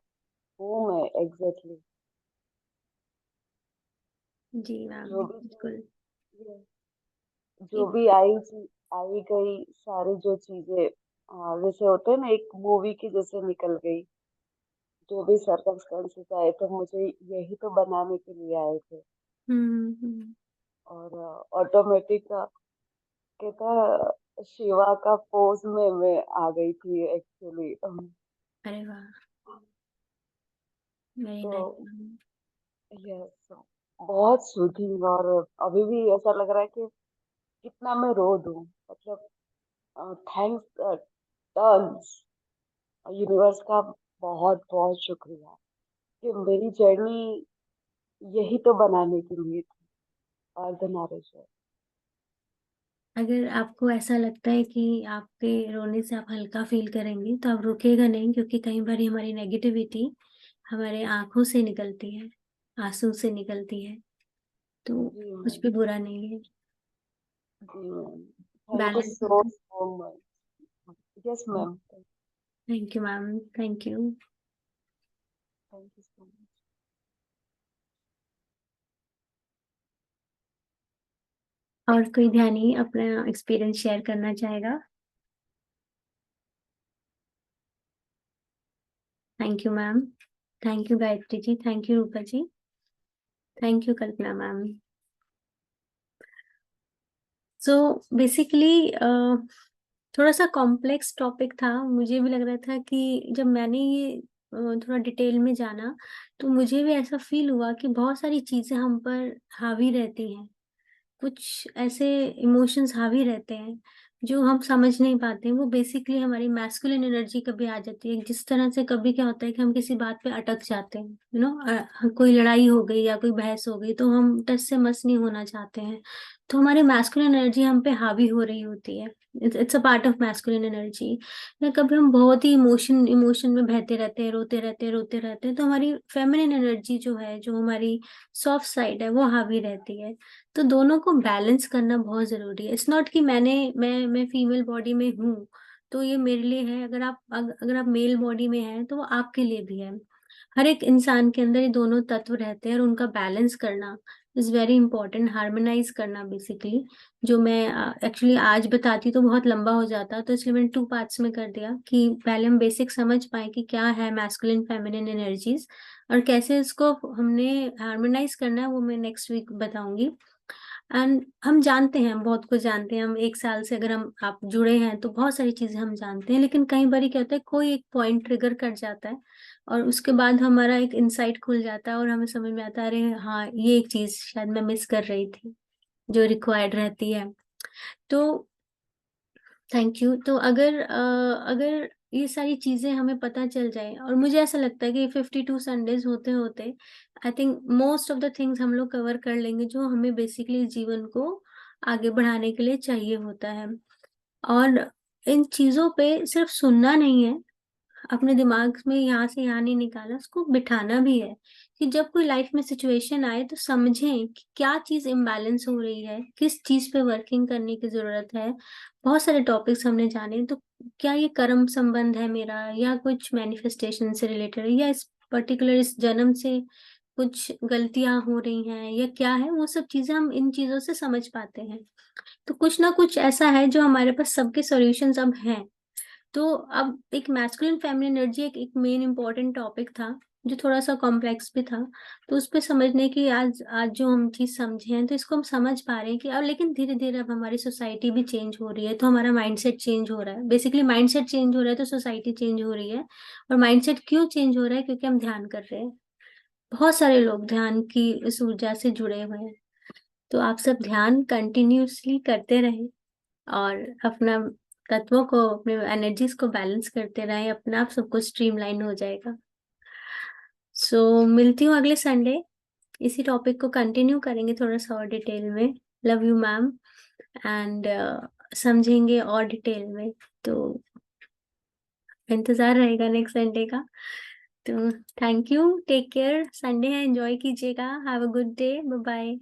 हूँ मैं एग्जैक्टली। जी मैम, जो भी बिल्कुल। जो भी आई गई सारी जो चीजें, जैसे होते हैं ना, एक मूवी की जैसे निकल गई। जो भी सर्कमस्टेंसेस आए थे, मुझे यही तो बनाने के लिए आए थे। हम्म। और ऑटोमेटिक कहता शिवा का पोज में मैं आ गई थी एक्चुअली। अरे वाह, वेरी तो नाइस मैम। यस, बहुत सूदिंग। और अभी भी ऐसा लग रहा है कि कितना मैं रो दूं, मतलब थैंक्स टर्न्स यूनिवर्स का। बहुत बहुत शुक्रिया कि मेरी जर्नी यही तो बनाने के लिए थी, अर्धनारीश्वर। अगर आपको ऐसा लगता है कि आपके रोने से आप हल्का फील करेंगे तो आप रुकेगा नहीं, क्योंकि कई बार हमारी नेगेटिविटी हमारे आंखों से निकलती है, आंसू से निकलती है। तो जी कुछ मैम। भी बुरा नहीं है। जी ma'am. Thank you balance so होता है। So much. Yes ma'am. Thank you ma'am, thank you. Thank you so much. और कोई ध्यानी अपना एक्सपीरियंस शेयर करना चाहेगा? Thank you ma'am. Thank you Gayatri ji, thank you Rupa ji, thank you Kalpana ma'am. So basically थोड़ा सा कॉम्प्लेक्स टॉपिक था। मुझे भी लग रहा था कि जब मैंने ये थोड़ा डिटेल में जाना, तो मुझे भी ऐसा फील हुआ कि बहुत सारी चीजें हम पर हावी रहती हैं। कुछ ऐसे इमोशंस हावी रहते हैं जो हम समझ नहीं पाते हैं। वो बेसिकली हमारी मैस्कुलिन एनर्जी कभी आ जाती है। जिस तरह से कभी क्या होता है कि हम किसी बात पे अटक जाते हैं, कोई लड़ाई हो गई या कोई बहस हो गई तो हम टस से मस नहीं होना चाहते हैं। तो हमारी मैस्कुलिन एनर्जी हम पे हावी हो रही होती है। It's a part of masculine energy. या कभी हम बहुत ही इमोशन इमोशन में बहते रहते हैं, रोते रहते हैं, तो हमारी फेमिनिन एनर्जी जो है, जो हमारी सॉफ्ट साइड है, वो हावी रहती है। तो दोनों को बैलेंस करना बहुत जरूरी है। इट्स नॉट कि मैं फीमेल बॉडी में हूँ तो ये मेरे लिए है। अगर आप मेल बॉडी में हैं तो वो आपके लिए भी है। हर एक इंसान के अंदर ये दोनों तत्व रहते हैं और उनका बैलेंस करना इज वेरी इंपॉर्टेंट, हार्मोनाइज करना बेसिकली। जो मैं एक्चुअली आज बताती तो बहुत लंबा हो जाता, तो इसलिए मैंने टू पार्ट्स में कर दिया कि पहले हम बेसिक समझ पाए कि क्या है मैस्कुलिन फेमिनिन एनर्जीज और कैसे इसको हमने हार्मोनाइज करना है, वो मैं नेक्स्ट वीक बताऊंगी। एंड हम जानते हैं, हम बहुत कुछ जानते हैं। हम एक साल से अगर हम आप जुड़े हैं तो बहुत सारी चीजें हम जानते हैं, लेकिन कई बार क्या होता है, कोई एक पॉइंट ट्रिगर कर जाता है और उसके बाद हमारा एक इंसाइट खुल जाता है और हमें समझ में आता है, अरे हाँ, ये एक चीज शायद मैं मिस कर रही थी जो रिक्वायर्ड रहती है। तो थैंक यू। तो अगर ये सारी चीजें हमें पता चल जाए, और मुझे ऐसा लगता है कि 52 संडेज होते होते I think most of the things हम लोग कवर कर लेंगे जो हमें बेसिकली जीवन को आगे बढ़ाने के लिए चाहिए होता है। और इन चीजों पे सिर्फ सुनना नहीं है, अपने दिमाग में यहाँ से यहाँ नहीं निकाला, उसको बिठाना भी है कि जब कोई लाइफ में सिचुएशन आए तो समझें कि क्या चीज इम्बैलेंस हो रही है, किस चीज पे वर्किंग करने की जरूरत है। बहुत सारे टॉपिक्स हमने जाने, तो क्या ये कर्म संबंध है मेरा, या कुछ मैनिफेस्टेशन से रिलेटेड है, या इस पर्टिकुलर इस जन्म से कुछ गलतियां हो रही हैं, या क्या है, वो सब चीजें हम इन चीजों से समझ पाते हैं। तो कुछ ना कुछ ऐसा है जो हमारे पास सबके सॉल्यूशंस अब हैं। तो अब एक मैस्कुलिन फेमिनिन एनर्जी एक मेन इंपॉर्टेंट टॉपिक था, जो थोड़ा सा कॉम्प्लेक्स भी था। तो उस पे समझने की आज आज जो हम चीज समझे हैं, तो इसको हम समझ पा रहे हैं कि अब लेकिन धीरे धीरे अब हमारी सोसाइटी भी चेंज हो रही है, तो हमारा माइंडसेट चेंज हो रहा है। बेसिकली माइंडसेट चेंज हो रहा है तो सोसाइटी चेंज हो रही है। और माइंडसेट क्यों चेंज हो रहा है? क्योंकि हम ध्यान कर रहे हैं। बहुत सारे लोग ध्यान की इस ऊर्जा से जुड़े हुए हैं। तो आप सब ध्यान कंटिन्यूअसली करते रहें, और अपना तत्वों को, अपने एनर्जीज को बैलेंस करते रहें, अपने आप सब कुछ स्ट्रीमलाइन हो जाएगा। मिलती हूँ अगले संडे। इसी टॉपिक को कंटिन्यू करेंगे थोड़ा सा और डिटेल में। Love you ma'am. एंड समझेंगे और डिटेल में। तो इंतजार रहेगा नेक्स्ट संडे का। तो thank you, take care, Sunday है, एंजॉय कीजिएगा, have a good day, bye bye.